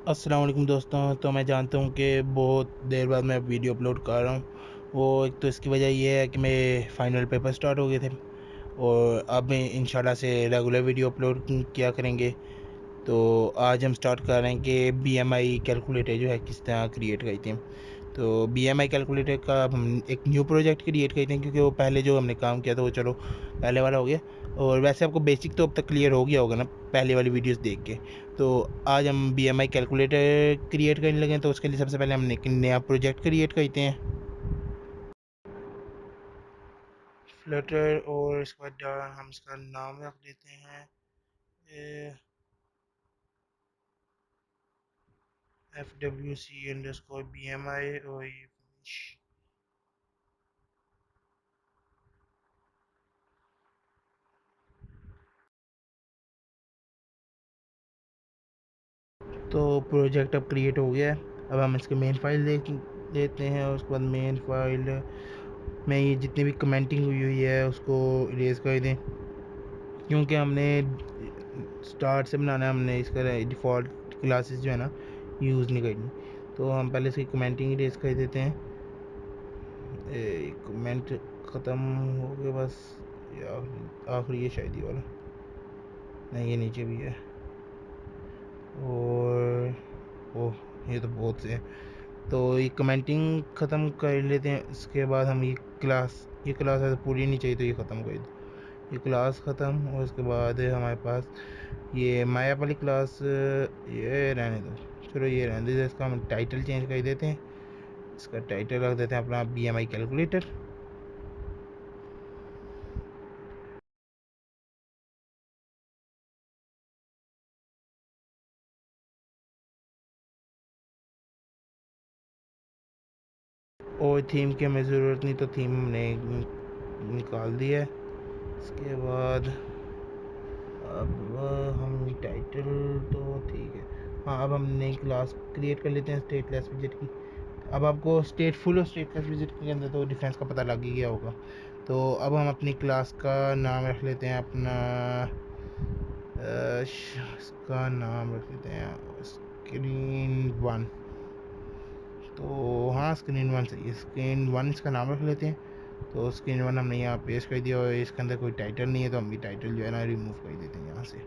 अस्सलाम वालेकुम दोस्तों। तो मैं जानता हूँ कि बहुत देर बाद मैं वीडियो अपलोड कर रहा हूँ। वो एक तो इसकी वजह ये है कि मेरे फाइनल पेपर स्टार्ट हो गए थे और अब मैं इंशाल्लाह से रेगुलर वीडियो अपलोड किया करेंगे। तो आज हम स्टार्ट कर रहे हैं कि बीएमआई कैलकुलेटर जो है किस तरह क्रिएट करते हैं। तो बीएमआई कैलकुलेटर का हम एक न्यू प्रोजेक्ट क्रिएट करते हैं, क्योंकि वो पहले जो हमने काम किया था वो चलो पहले वाला हो गया। और वैसे आपको बेसिक तो अब तक क्लियर हो गया होगा ना पहले वाली वीडियोस देख के। तो आज हम बीएमआई कैलकुलेटर क्रिएट करने लगे, तो उसके लिए सबसे पहले हम एक नया प्रोजेक्ट क्रिएट करते हैं फ्लटर। और इसके बाद हम इसका नाम रख देते हैं FWC_BMI। और ये तो प्रोजेक्ट अब क्रिएट हो गया है। अब हम इसके मेन फाइल देख लेते हैं और उसके बाद मेन फाइल में ये जितनी भी कमेंटिंग हुई हुई है उसको इरेज कर दें, क्योंकि हमने स्टार्ट से बनाना है। हमने इसका डिफ़ॉल्ट क्लासेस जो है ना यूज़ नहीं करनी। तो हम पहले इसकी कमेंटिंग इरेज कर देते हैं। कमेंट ख़त्म हो गया बस, या आखिरी है शायद ये वाला, नहीं ये नीचे भी है। और ओह, ये तो बहुत से हैं। तो ये कमेंटिंग ख़त्म कर लेते हैं। इसके बाद हम ये क्लास है तो पूरी नहीं चाहिए, तो ये ख़त्म कर दो। ये क्लास ख़त्म। और उसके बाद हमारे पास ये माया वाली क्लास, ये रहने दो, चलो ये रहने दो। इसका हम टाइटल चेंज कर देते हैं। इसका टाइटल रख देते हैं अपना बीएमआई कैलकुलेटर। और थीम की हमें ज़रूरत नहीं, तो थीम हमने निकाल दी है। इसके बाद अब हम टाइटल तो ठीक है। हाँ, अब हम नई क्लास क्रिएट कर लेते हैं स्टेटलेस विजिट की। अब आपको स्टेटफुल और स्टेटलेस विजिट के अंदर तो डिफरेंस का पता लग ही गया होगा। तो अब हम अपनी क्लास का नाम रख लेते हैं अपना इसका नाम रख लेते हैं स्क्रीन 1। तो हाँ, स्क्रीन 1 सही है, स्क्रीन 1 इसका नाम रख लेते हैं। तो स्क्रीन 1 हमने यहाँ पेस्ट कर दिया और इसके अंदर कोई टाइटल नहीं है, तो हम भी टाइटल जो है ना रिमूव कर देते हैं यहाँ से।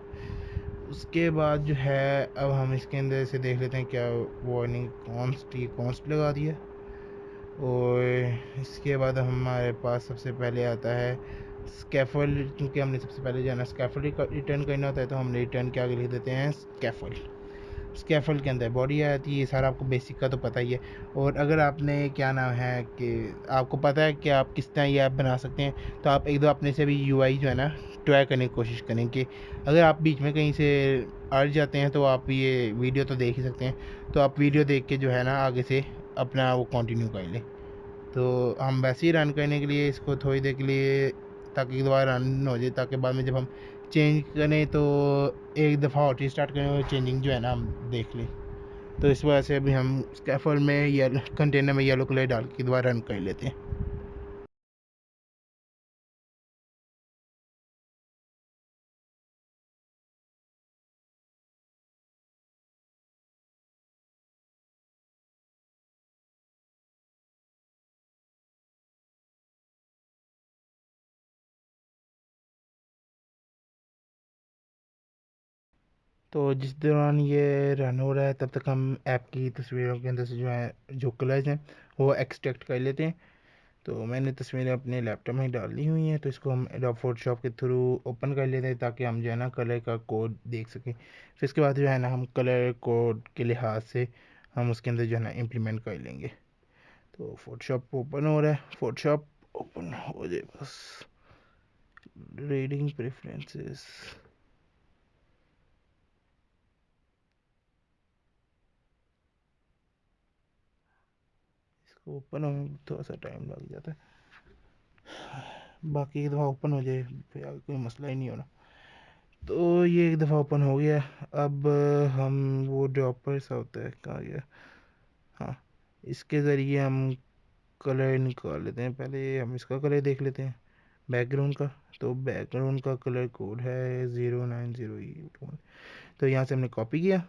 उसके बाद जो है अब हम इसके अंदर से देख लेते हैं क्या वार्निंग कॉन्स्ट लगा दिया। और इसके बाद हमारे पास सबसे पहले आता है स्कैफोल्ड, क्योंकि हमने सबसे पहले जो है ना स्कैफोल्ड रिटर्न करना होता है, तो हमने रिटर्न क्या लिख देते हैं स्कैफोल्ड। स्कैफोल्ड के अंदर बॉडी आती है। ये सारा आपको बेसिक का तो पता ही है। और अगर आपने क्या नाम है कि आपको पता है कि आप किस तरह ये ऐप बना सकते हैं, तो आप एक दो अपने से भी यूआई जो है ना ट्राई करने की कोशिश करें। कि अगर आप बीच में कहीं से अड़ जाते हैं तो आप ये वीडियो तो देख ही सकते हैं। तो आप वीडियो देख के जो है ना आगे से अपना वो कंटिन्यू कर लें। तो हम वैसे ही रन करने के लिए इसको थोड़ी देर के लिए, ताकि एक बार रन हो जाए, ताकि बाद में जब हम चेंज करें तो एक दफ़ा और स्टार्ट करें और चेंजिंग जो है ना हम देख लें। तो इस वजह से अभी हम स्कैफोल्ड में येलो कंटेनर में येलो कलर डाल के दोबारा रन कर लेते हैं। तो जिस दौरान ये रन हो रहा है तब तक हम ऐप की तस्वीरों के अंदर से जो है जो कलर्स हैं वो एक्सट्रैक्ट कर लेते हैं। तो मैंने तस्वीरें अपने लैपटॉप में डाल दी हुई हैं, तो इसको हम एडोब फोटोशॉप के थ्रू ओपन कर लेते हैं, ताकि हम जो है ना कलर का कोड देख सकें। फिर इसके बाद जो है ना हम कलर कोड के लिहाज से हम उसके अंदर जो है ना इम्प्लीमेंट कर लेंगे। तो फोटोशॉप ओपन हो रहा है, फोटोशॉप ओपन हो जाए बस। रीडिंग प्रेफरेंसेस, इसको ओपन होने में थोड़ा सा टाइम लग जाता है। बाकी एक दफ़ा ओपन हो जाए फिर आगे कोई मसला ही नहीं होना। तो ये एक दफ़ा ओपन हो गया। अब हम वो ड्रॉपर सा होता है, कहाँ गया, हाँ, इसके ज़रिए हम कलर निकाल लेते हैं। पहले हम इसका कलर देख लेते हैं बैकग्राउंड का। तो बैकग्राउंड का कलर कोड है 090E1। तो यहाँ से हमने कॉपी किया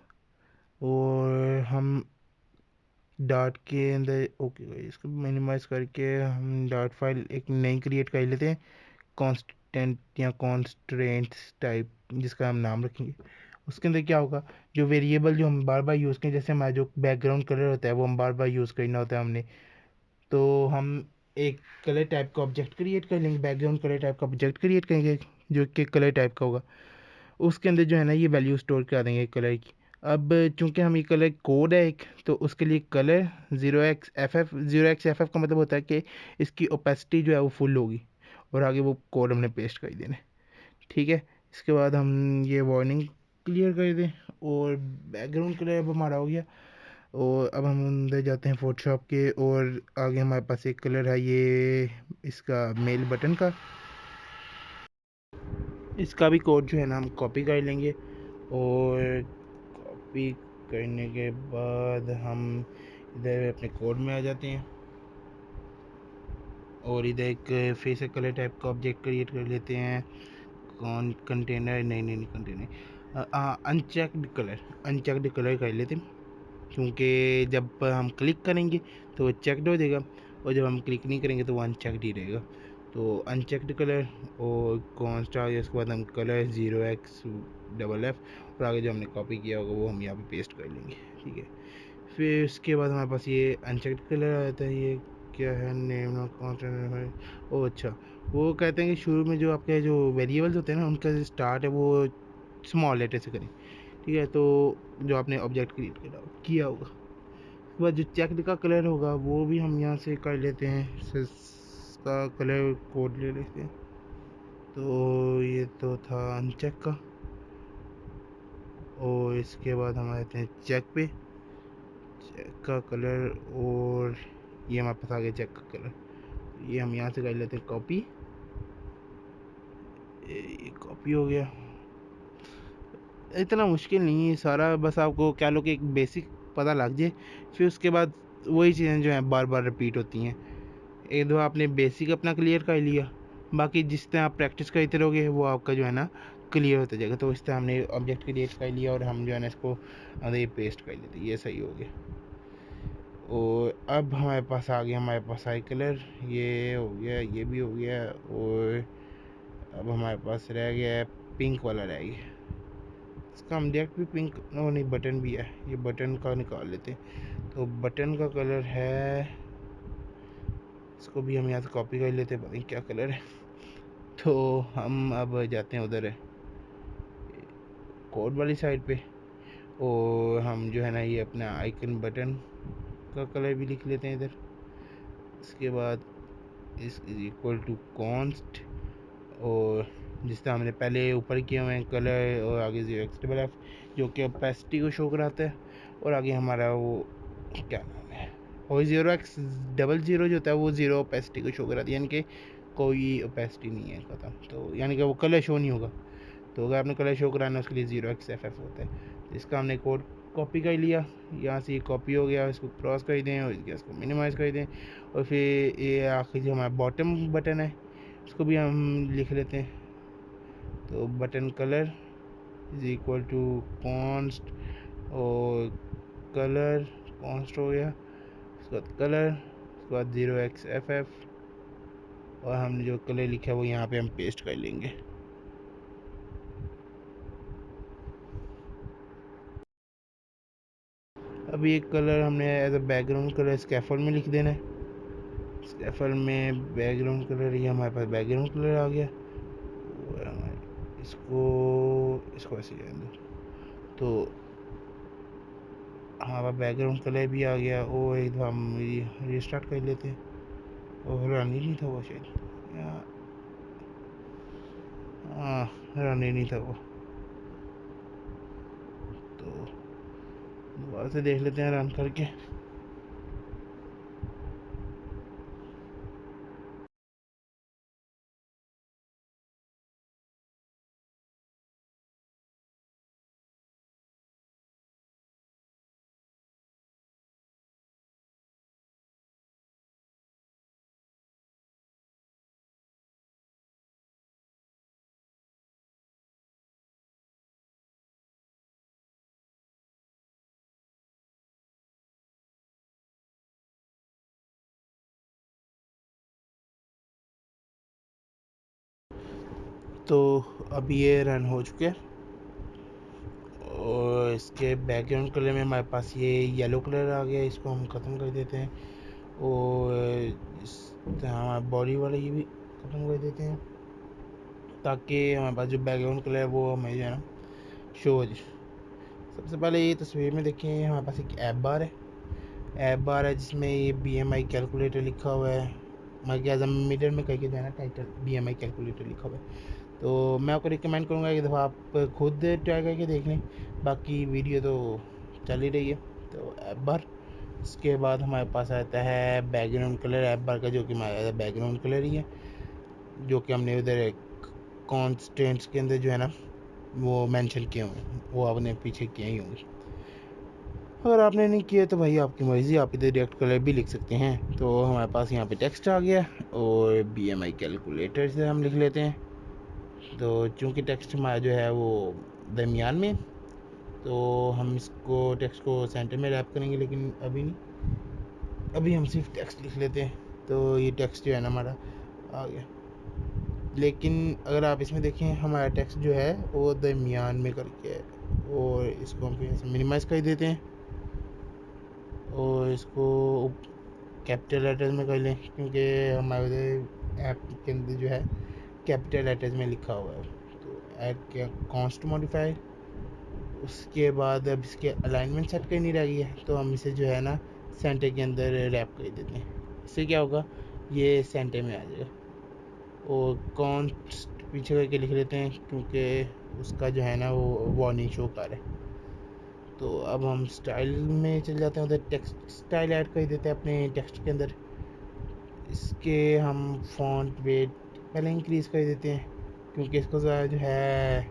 और हम डार्ट के अंदर ओके, इसको मिनिमाइज करके हम डार्ट फाइल एक नई क्रिएट कर लेते हैं, कांस्टेंट या कॉन्स्ट्रेंट्स टाइप, जिसका हम नाम रखेंगे। उसके अंदर क्या होगा, जो वेरिएबल जो हम बार बार यूज़ करें, जैसे हमारा जो बैकग्राउंड कलर होता है वो हम बार बार यूज़ करना होता है हमने, तो हम एक कलर टाइप का ऑब्जेक्ट क्रिएट कर लेंगे, बैकग्राउंड कलर टाइप का ऑब्जेक्ट क्रिएट करेंगे जो कि कलर टाइप का होगा। उसके अंदर जो है ना ये वैल्यू स्टोर करा देंगे कलर की। अब चूंकि हम ये कलर कोड है एक, तो उसके लिए कलर 0xFF, 0xFF का मतलब होता है कि इसकी ओपेसिटी जो है वो फुल होगी, और आगे वो कोड हमने पेस्ट कर देना है। ठीक है, इसके बाद हम ये वार्निंग क्लियर कर दें, और बैकग्राउंड कलर अब हमारा हो गया। और अब हम अंदर जाते हैं फोटोशॉप के, और आगे हमारे पास एक कलर है ये इसका मेल बटन का। इसका भी कोड जो है ना हम कॉपी कर लेंगे, और कॉपी करने के बाद हम इधर अपने कोड में आ जाते हैं, और इधर एक फेस कलर टाइप का ऑब्जेक्ट क्रिएट कर लेते हैं। कौन कंटेनर, नहीं नहीं नहीं कंटेनर, अनचेक्ड कलर कर लेते हैं, क्योंकि जब हम क्लिक करेंगे तो वो चेकड हो जाएगा, और जब हम क्लिक नहीं करेंगे तो वो अनचेक्ड ही रहेगा। तो अनचेक्ड कलर और कॉन्स्ट आ गया, उसके बाद हम कलर 0x FF, और आगे जो हमने कॉपी किया होगा वो हम यहाँ पे पेस्ट कर लेंगे। ठीक है, फिर उसके बाद हमारे पास ये अनचेक्ड कलर आ जाता है। ये क्या है, नेम ऑफ कॉन्स्टेंट है। ओ अच्छा, वो कहते हैं कि शुरू में जो आपके जो वेरिएबल्स होते हैं ना उनका स्टार्ट है वो स्मॉल लेटर से करें। ठीक है, तो जो आपने ऑब्जेक्ट क्रिएट किया होगा, उसके बाद जो चेक्ड का कलर होगा वो भी हम यहाँ से कर लेते हैं, इसका कलर कोड ले लेते हैं। तो ये तो था अनचेक का, और इसके बाद हम आते हैं चेक पे, चेक का कलर, और ये हमारे पास आ गया चेक का कलर। ये हम यहाँ से कर लेते हैं कॉपी, ये कॉपी हो गया। इतना मुश्किल नहीं है सारा, बस आपको क्या लो कि एक बेसिक पता लग जाए, फिर उसके बाद वही चीज़ें जो हैं बार बार रिपीट होती हैं। एक दो आपने बेसिक अपना क्लियर कर लिया, बाकी जिस तरह आप प्रैक्टिस करते रहोगे वो आपका जो है ना क्लियर होता जाएगा। तो इस तरह हमने ऑब्जेक्ट क्रिएट कर लिया, और हम जो है ना इसको अंदर ये पेस्ट कर लेते, ये सही हो गया। और अब हमारे पास आ गया, हमारे पास आई कलर, ये हो गया, ये भी हो गया, और अब हमारे पास रह गया है पिंक वाला रह गया। इसका हम डायरेक्ट भी पिंक, ओ नहीं बटन भी है, ये बटन का निकाल लेते हैं। तो बटन का कलर है, इसको भी हम यहाँ से कॉपी कर लेते हैं, पता नहीं क्या कलर है। तो हम अब जाते हैं उधर कोड वाली साइड पे, और हम जो है ना ये अपना आइकन बटन का कलर भी लिख लेते हैं इधर। इसके बाद इस इज इक्वल टू कॉन्स्ट, और जिस तरह हमने पहले ऊपर किए हुए हैं कलर, और आगे 0xFF जो कि ओपेसिटी को शो कराता है, और आगे हमारा वो क्या नाम है, और 0x00 जो होता है वो 0 ओपेसिटी को शो कराता है, यानी कि कोई ओपेसिटी नहीं है ख़त्म, तो यानी कि वो कलर शो नहीं होगा। तो अगर आपने कलर शो कराना है उसके लिए 0xFF होता है। तो इसका हमने कोड कॉपी कर लिया, यहाँ से ये कॉपी हो गया, इसको क्रॉस कर दें और इसको मिनिमाइज़ कर दें, और फिर ये आखिर जो हमारा बॉटम बटन है उसको भी हम लिख लेते हैं। तो button colour is equal to const, और कलर कॉन्स्ट हो गया, उसके बाद कलर, उसके बाद 0xFF, और हमने जो कलर लिखा है वो यहाँ पे हम पेस्ट कर लेंगे। अब ये कलर हमने as a background colour scaffold में लिख देना है। स्कैफोल्ड में बैकग्राउंड कलर, ये हमारे पास बैकग्राउंड कलर आ गया, इसको इसको ऐसे जाने दो। तो हमारा बैकग्राउंड कलर भी आ गया, और एक हम रिस्टार्ट कर लेते हैं, और रन ही नहीं था वो शायद, हाँ रन ही नहीं था वो। तो दोबारा से देख लेते हैं रन करके। तो अब ये रन हो चुके हैं और इसके बैकग्राउंड कलर में हमारे पास ये येलो कलर आ गया, इसको हम ख़त्म कर देते हैं और इस हमारा बॉडी वाला ये भी ख़त्म कर देते हैं ताकि हमारे पास जो बैकग्राउंड कलर है वो हमें जो है ना शो हो जाए। सबसे पहले ये तस्वीर में देखें, हमारे पास एक ऐप बार है जिसमें ये BMI कैलकुलेटर लिखा हुआ है। मैं क्या मिडल में कह के जो है ना टाइटल BMI कैलकुलेटर लिखा हुआ है। तो मैं आपको रिकमेंड करूँगा एक दफ़ा आप खुद ट्राई करके देख लें, बाकी वीडियो तो चल ही रही है। तो ऐप बार, इसके बाद हमारे पास आता है बैकग्राउंड कलर ऐप बार का, जो कि हमारा बैकग्राउंड कलर ही है, जो कि हमने उधर कॉन्स्टेंट्स के अंदर जो है ना वो मेंशन किए हुए, वो आपने पीछे किए ही होंगे। अगर आपने नहीं किया तो भाई आपकी मर्ज़ी, आप इधर डायरेक्ट कलर भी लिख सकते हैं। तो हमारे पास यहाँ पे टेक्स्ट आ गया और BMI कैलकुलेटर से हम लिख लेते हैं। तो चूँकि टेक्स्ट हमारा जो है वो दरमियान में, तो हम इसको टेक्स्ट को सेंटर में रैप करेंगे, लेकिन अभी नहीं, अभी हम सिर्फ टेक्स्ट लिख लेते हैं। तो ये टेक्स्ट जो है ना हमारा आ गया, लेकिन अगर आप इसमें देखें हमारा टेक्स्ट जो है वो दरमियान में करके है और इसको हम फिर मिनिमाइज़ कर देते हैं और इसको कैपिटल लेटर्स में कर लें, क्योंकि हमारे ऐप के अंदर जो है कैपिटल लेटर्स में लिखा हुआ है। तो ऐड क्या कॉन्स्ट मॉडिफाई, उसके बाद अब इसके अलाइनमेंट सेट करनी रह गई है, तो हम इसे जो है ना सेंटर के अंदर रैप कर देते हैं। इससे क्या होगा, ये सेंटर में आ जाएगा। और कॉन्स्ट पीछे करके लिख लेते हैं क्योंकि उसका जो है ना वो वार्निंग शो कर रहा है। तो अब हम स्टाइल में चल जाते हैं, उधर टेक्स्ट स्टाइल ऐड कर देते हैं अपने टेक्स्ट के अंदर। इसके हम फॉन्ट वेट पहले इंक्रीज़ कर देते हैं क्योंकि इसको ज़रा जो है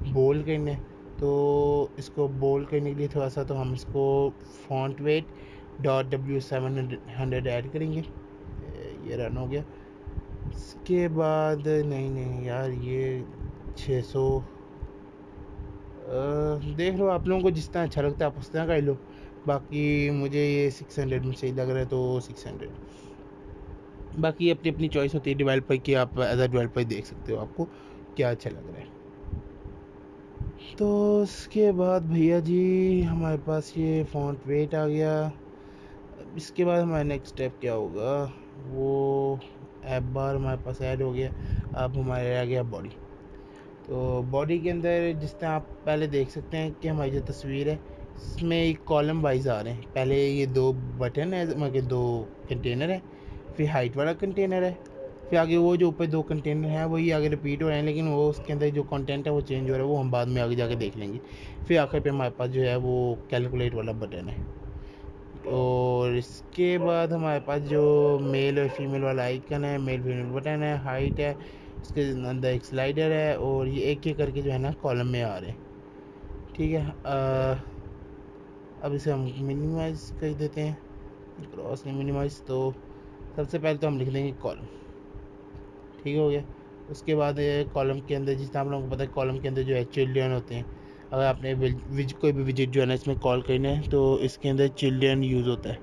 बोल्ड करना है। तो इसको बोल्ड करने के लिए थोड़ा सा तो हम इसको फॉन्ट वेट .w700 ऐड करेंगे। ये रन हो गया। इसके बाद नहीं यार, ये 600 देख लो, आप लोगों को जिस तरह अच्छा लगता है आप उस तरह कर लो। बाकी मुझे ये 600 में सही लग रहा है तो 600। बाकी अपनी अपनी चॉइस होती है डेवलपर की, आप एज अ डेवलपर देख सकते हो आपको क्या अच्छा लग रहा है। तो इसके बाद भैया जी हमारे पास ये फॉन्ट वेट आ गया। इसके बाद हमारा नेक्स्ट स्टेप क्या होगा, वो ऐप बार हमारे पास ऐड हो गया। अब हमारे आ गया बॉडी। तो बॉडी के अंदर जिस तरह आप पहले देख सकते हैं कि हमारी जो तस्वीर है इसमें एक कॉलम वाइज आ रहे हैं। पहले ये 2 बटन है, मतलब 2 कंटेनर है, फिर हाइट वाला कंटेनर है, फिर आगे वो जो ऊपर 2 कंटेनर हैं वही आगे रिपीट हो रहे हैं, लेकिन वो उसके अंदर जो कंटेंट है वो चेंज हो रहा है, वो हम बाद में आगे जाके देख लेंगे। फिर आखिर पे हमारे पास जो है वो कैलकुलेट वाला बटन है। और इसके बाद हमारे पास जो मेल और फीमेल वाला आइकन है, मेल फीमेल बटन है, हाइट है, इसके अंदर एक स्लाइडर है और ये एक एक करके जो है ना कॉलम में आ रहे हैं। ठीक है, अब इसे हम मिनिमाइज़ कर देते हैं, क्रॉस नहीं मिनिमाइज़। तो सबसे पहले तो हम लिख देंगे कॉलम। ठीक हो गया। उसके बाद कॉलम के अंदर, जिस तरह आप लोगों को पता है कॉलम के अंदर जो है चिल्ड्रन होते हैं। अगर आपने कोई भी विजिट जो है ना इसमें कॉल करना है तो इसके अंदर चिल्ड्रन यूज़ होता है।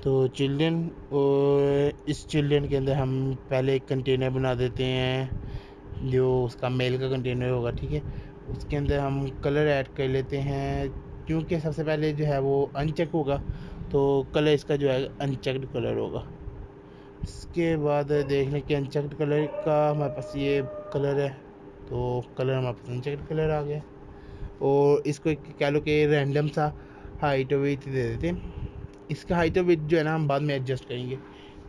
तो चिल्ड्रन, और इस चिल्ड्रन के अंदर हम पहले एक कंटेनर बना देते हैं जो उसका मेल का कंटेनर होगा। ठीक है, उसके अंदर हम कलर ऐड कर लेते हैं क्योंकि सबसे पहले जो है वो अनचेक होगा, तो कलर इसका जो है अनचेक्ड कलर होगा। इसके बाद देख लें कि अनचेक्ड कलर का हमारे पास ये कलर है, तो कलर हमारे पास अनचेक्ड कलर आ गया। और इसको कह लो कि रैंडम सा हाइट और विड्थ दे देते हैं। इसका हाइट और विड्थ जो है ना हम बाद में एडजस्ट करेंगे,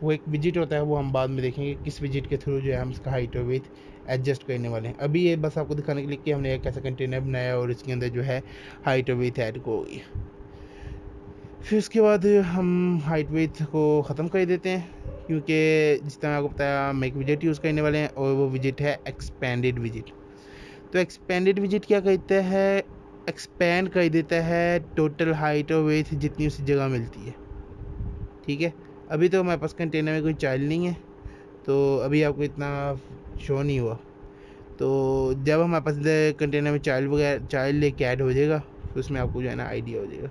वो एक विजिट होता है, वो हम बाद में देखेंगे किस विजिट के थ्रू जो है हम इसका हाइट और विड्थ एडजस्ट करने वाले हैं। अभी ये बस आपको दिखाने के लिए कि हमने एक ऐसा कंटेनर बनाया और इसके अंदर जो है हाइट और विड्थ ऐड होगी। फिर उसके बाद हम हाइट विड्थ को ख़त्म कर देते हैं क्योंकि जिस तरह आपको बताया हम एक विजिट यूज़ करने वाले हैं और वो विजिट है एक्सपेंडेड विजिट। तो एक्सपेंडेड विजिट क्या कहता है, एक्सपेंड कर देता है टोटल हाइट और विड्थ जितनी उसी जगह मिलती है। ठीक है, अभी तो हमारे पास कंटेनर में कोई चाइल्ड नहीं है तो अभी आपको इतना शो नहीं हुआ। तो जब हमारे पास कंटेनर में चाइल्ड वगैरह चाइल्ड एक ऐड हो जाएगा तो उसमें आपको जो है ना आइडिया हो जाएगा।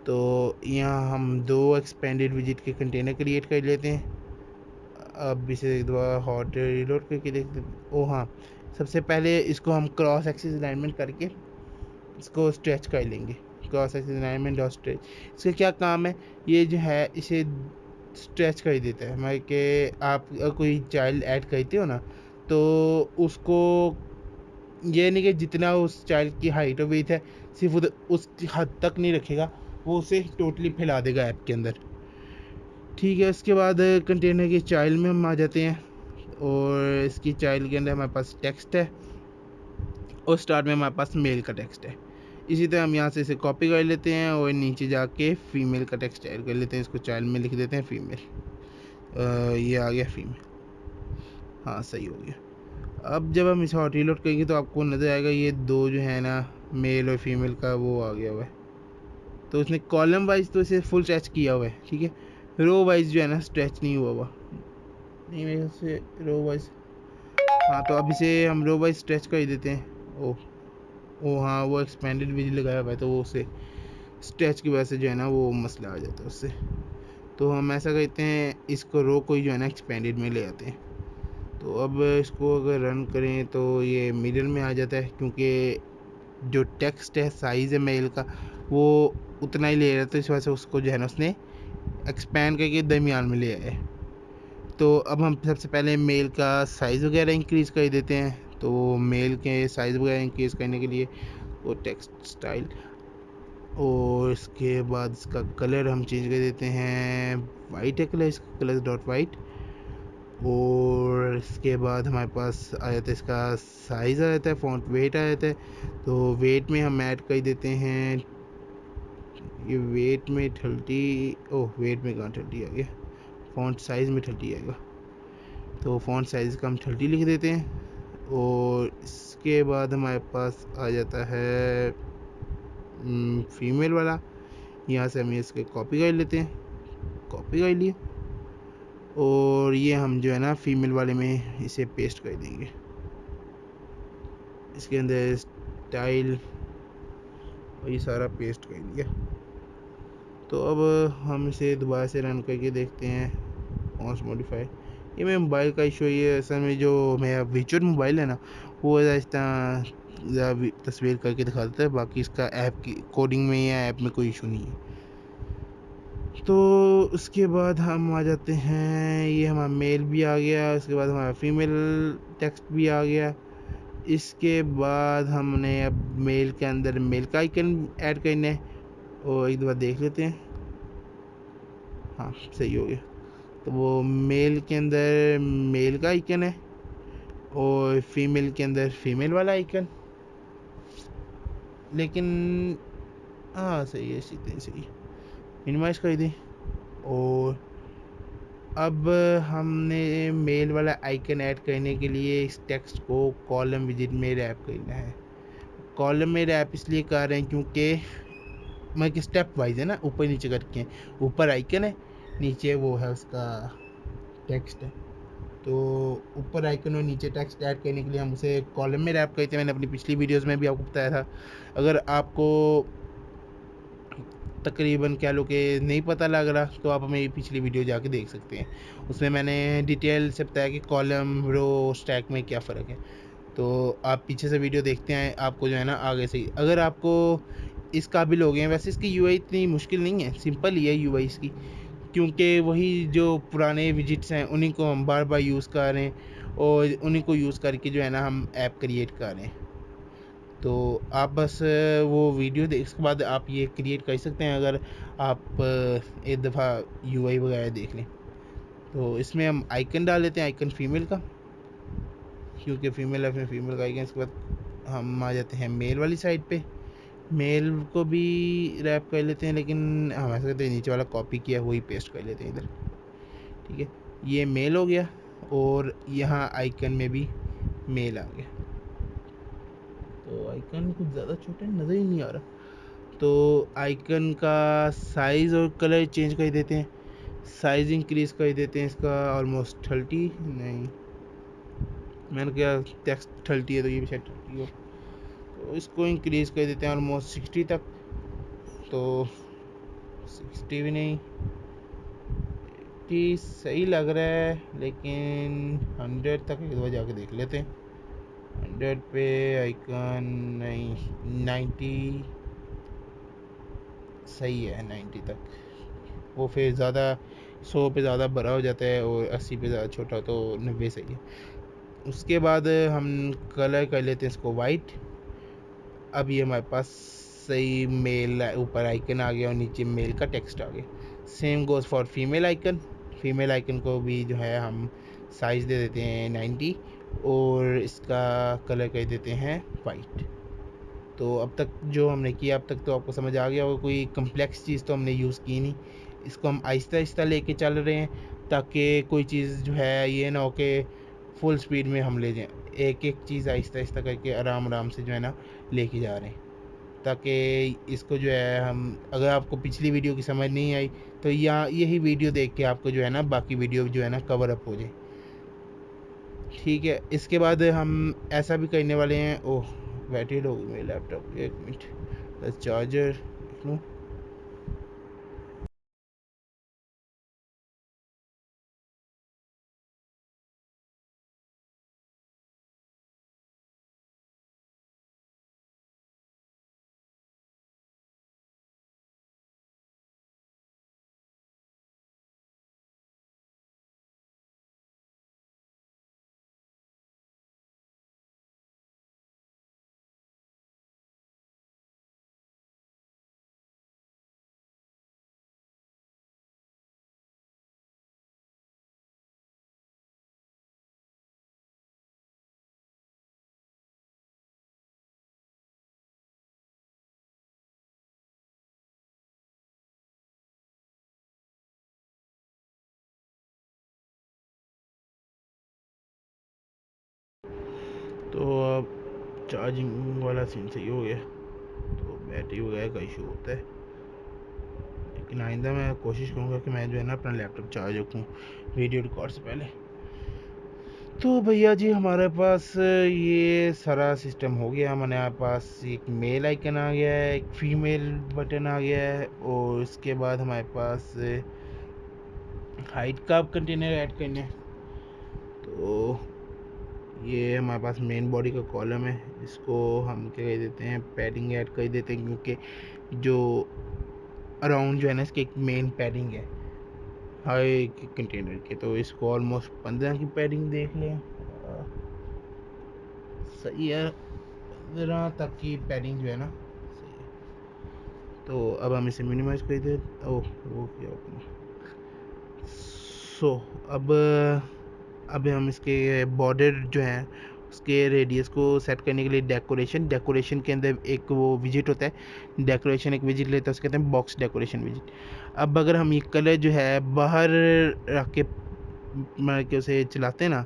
तो यहाँ हम 2 एक्सपेंडेड विजिट के कंटेनर क्रिएट कर लेते हैं। अब इसे एक दफ़ा हॉट रिलोड करके देखते। ओ हाँ, सबसे पहले इसको हम क्रॉस एक्सिस अलाइनमेंट करके इसको स्ट्रेच कर लेंगे। क्रॉस एक्सिस अलाइनमेंट और स्ट्रेच, इसका क्या काम है, ये जो है इसे स्ट्रेच कर देता है। हमारे कि आप कोई चाइल्ड ऐड करते हो ना, तो उसको ये नहीं कि जितना उस चाइल्ड की हाइट और वेट है सिर्फ उस हद तक नहीं रखेगा, वो उसे टोटली फैला देगा ऐप के अंदर। ठीक है, उसके बाद कंटेनर के चाइल्ड में हम आ जाते हैं, और इसकी चाइल्ड के अंदर हमारे पास टेक्स्ट है, और स्टार्ट में हमारे पास मेल का टेक्स्ट है। इसी तरह हम यहाँ से इसे कॉपी कर लेते हैं और नीचे जाके फीमेल का टेक्स्ट ऐड कर लेते हैं। इसको चाइल्ड में लिख देते हैं फीमेल। ये आ गया फीमेल, हाँ सही हो गया। अब जब हम इसे हॉट रीलोड करेंगे तो आपको नज़र आएगा ये दो जो है ना, मेल और फीमेल का वो आ गया हुआ है। तो उसने कॉलम वाइज तो इसे फुल स्ट्रेच किया हुआ है, ठीक है। रो वाइज जो है ना स्ट्रेच नहीं हुआ हुआ, नहीं मेरे से रो वाइज। हाँ, तो अब इसे हम रो वाइज स्ट्रेच कर ही देते हैं। ओ हाँ, वो एक्सपेंडेड विज लगाया हुआ है, तो वो उसे स्ट्रेच की वजह से जो है ना वो मसला आ जाता है उससे। तो हम ऐसा करते हैं, इसको रो को जो है ना एक्सपेंडेड में ले आते हैं। तो अब इसको अगर रन करें तो ये मिडल में आ जाता है, क्योंकि जो टेक्स्ट है साइज़ है मेल का वो उतना ही ले रहा है, तो इस वजह से उसको जो है ना उसने एक्सपेंड करके दरमियान में ले आया है। तो अब हम सबसे पहले मेल का साइज़ वगैरह इंक्रीज़ कर देते हैं। तो मेल के साइज़ वगैरह इंक्रीज़ करने के लिए वो टेक्स्ट स्टाइल, और इसके बाद इसका कलर हम चेंज कर देते हैं, वाइट है कलर, इसका कलर डॉट वाइट। और इसके बाद हमारे पास आ जाता है इसका साइज़ आ जाता है, फ़ॉन्ट वेट आ जाता है। तो वेट में हम ऐड कर देते हैं, ये वेट में 30, ओह वेट में कहाँ 30 आ गया, फ़ॉन्ट साइज़ में 30 आएगा। तो फ़ॉन्ट साइज़ का हम 30 लिख देते हैं। और इसके बाद हमारे पास आ जाता है फीमेल वाला, यहाँ से हम इसके कॉपी कर लेते हैं, कॉपी कर लिए, और ये हम जो है ना फीमेल वाले में इसे पेस्ट कर देंगे। इसके अंदर स्टाइल और ये सारा पेस्ट कर दिया। तो अब हम इसे दोबारा से रन करके देखते हैं। फॉन्ट्स मॉडिफाई, ये मेरे मोबाइल का इशू है। ये असल में जो मेरा विचुअल मोबाइल है ना, वो इस तरह तस्वीर करके दिखा देता है, बाकी इसका ऐप की कोडिंग में या ऐप में कोई इशू नहीं है। तो उसके बाद हम आ जाते हैं, ये हमारा मेल भी आ गया, उसके बाद हमारा फीमेल टेक्स्ट भी आ गया। इसके बाद हमने अब मेल के अंदर मेल का आइकन ऐड करना है, और एक दफ़ा देख लेते हैं, हाँ सही हो गया। तो वो मेल के अंदर मेल का आइकन है, और फीमेल के अंदर फीमेल वाला आइकन, लेकिन हाँ सही है, सीधे सही मिनिमाइज़ कर दें। और अब हमने मेल वाला आइकन ऐड करने के लिए इस टेक्स्ट को कॉलम विजिट में रैप करना है। कॉलम में रैप इसलिए कर रहे हैं क्योंकि मतलब स्टेप वाइज है ना, ऊपर नीचे करके, ऊपर आइकन है, नीचे वो है उसका टेक्स्ट है। तो ऊपर आइकन और नीचे टेक्स्ट ऐड करने के लिए हम उसे कॉलम में रैप करते हैं। मैंने अपनी पिछली वीडियोस में भी आपको बताया था। अगर आपको तकरीबन कह लो कि नहीं पता लग रहा, तो आप मेरी पिछली वीडियो जाके देख सकते हैं, उसमें मैंने डिटेल से बताया कि कॉलम रो स्टैक में क्या फ़र्क है। तो आप पीछे से वीडियो देखते हैं, आपको जो है ना आगे से, अगर आपको इस काबिल हो गए हैं। वैसे इसकी यूआई इतनी मुश्किल नहीं है, सिंपल ही है यूआई इसकी, क्योंकि वही जो पुराने विजिट्स हैं उन्हीं को हम बार बार यूज़ कर रहे हैं, और उन्हीं को यूज़ करके जो है ना हम ऐप क्रिएट कर रहे हैं। तो आप बस वो वीडियो देख, इसके बाद आप ये क्रिएट कर सकते हैं, अगर आप एक दफ़ा यूआई वगैरह देख लें। तो इसमें हम आइकन डाल लेते हैं, आइकन फीमेल का, क्योंकि फीमेल है, फीमेल का आइकन। इसके बाद हम आ जाते हैं मेल वाली साइड पे, मेल को भी रैप कर लेते हैं, लेकिन हम ऐसा करते हैं नीचे वाला कॉपी किया वही पेस्ट कर लेते हैं इधर। ठीक है, ये मेल हो गया, और यहाँ आइकन में भी मेल आ गया। तो आइकन कुछ ज़्यादा छोटा नज़र ही नहीं आ रहा, तो आइकन का साइज़ और कलर चेंज कर देते हैं। साइज़ इंक्रीज़ कर देते हैं इसका ऑलमोस्ट 30, नहीं मैंने क्या, टेक्स्ट 30 है तो ये भी शायद 30 हो, तो इसको इंक्रीज़ कर देते हैं ऑलमोस्ट 60 तक। तो 60 भी नहीं, सही लग रहा है, लेकिन 100 तक एक बार जाके देख लेते हैं। 100 पे आइकन नहीं, 90 सही है। 90 तक वो फिर ज़्यादा 100 पे ज़्यादा बड़ा हो जाता है और 80 पे ज़्यादा छोटा, तो 90 सही है। उसके बाद हम कलर कर लेते हैं इसको वाइट। अब ये हमारे पास सही मेल ऊपर आइकन आ गया और नीचे मेल का टेक्स्ट आ गया। Same goes for female icon. Female icon को भी जो है हम साइज़ दे देते हैं 90 और इसका कलर कर देते हैं वाइट। तो अब तक जो हमने किया, अब तक तो आपको समझ आ गया होगा, कोई कम्प्लेक्स चीज़ तो हमने यूज़ की नहीं। इसको हम आहिस्ता आहिस्ता लेके चल रहे हैं ताकि कोई चीज़ जो है ये ना हो कि फुल स्पीड में हम ले जाएं। एक एक चीज़ आहिस्ता आहिस्ता करके आराम आराम से जो है ना लेके जा रहे हैं, ताकि इसको जो है हम, अगर आपको पिछली वीडियो की समझ नहीं आई तो यहाँ यही वीडियो देख के आपको जो है ना बाकी वीडियो जो है ना कवर अप हो जाए। ठीक है, इसके बाद हम ऐसा भी करने वाले हैं। ओह, बैटरी लो गई मेरे लैपटॉप, एक मिनट, बस चार्जर लूँ। तो अब चार्जिंग वाला सीन सही हो गया, तो बैटरी वगैरह का इशू होता है, लेकिन आइंदा मैं कोशिश करूँगा कि मैं जो है ना अपना लैपटॉप चार्ज रखूँ वीडियो रिकॉर्ड से पहले। तो भैया जी हमारे पास ये सारा सिस्टम हो गया। हमारे पास एक मेल आइकन आ गया है, एक फीमेल बटन आ गया है, और उसके बाद हमारे पास हाइट का कंटेनर ऐड करना है। तो ये हमारे पास मेन बॉडी का कॉलम है, इसको हम क्या कह देते हैं, पैडिंग ऐड कर देते हैं, क्योंकि जो अराउंड जो है ना इसके एक मेन पैडिंग है हाई कंटेनर के। तो इसको ऑलमोस्ट 15 की पैडिंग देख लें, सही है। 15 तक की पैडिंग जो है ना सही है। तो अब हम इसे मिनिमाइज कर देते। ओह, वो क्या अपना। सो अब हम इसके बॉर्डर जो है उसके रेडियस को सेट करने के लिए डेकोरेशन के अंदर एक वो विजिट होता है, डेकोरेशन एक विजिट लेता है, उसके कहते हैं बॉक्स डेकोरेशन विजिट। अब अगर हम ये कलर जो है बाहर रख के मतलब कि उसे चलाते हैं ना,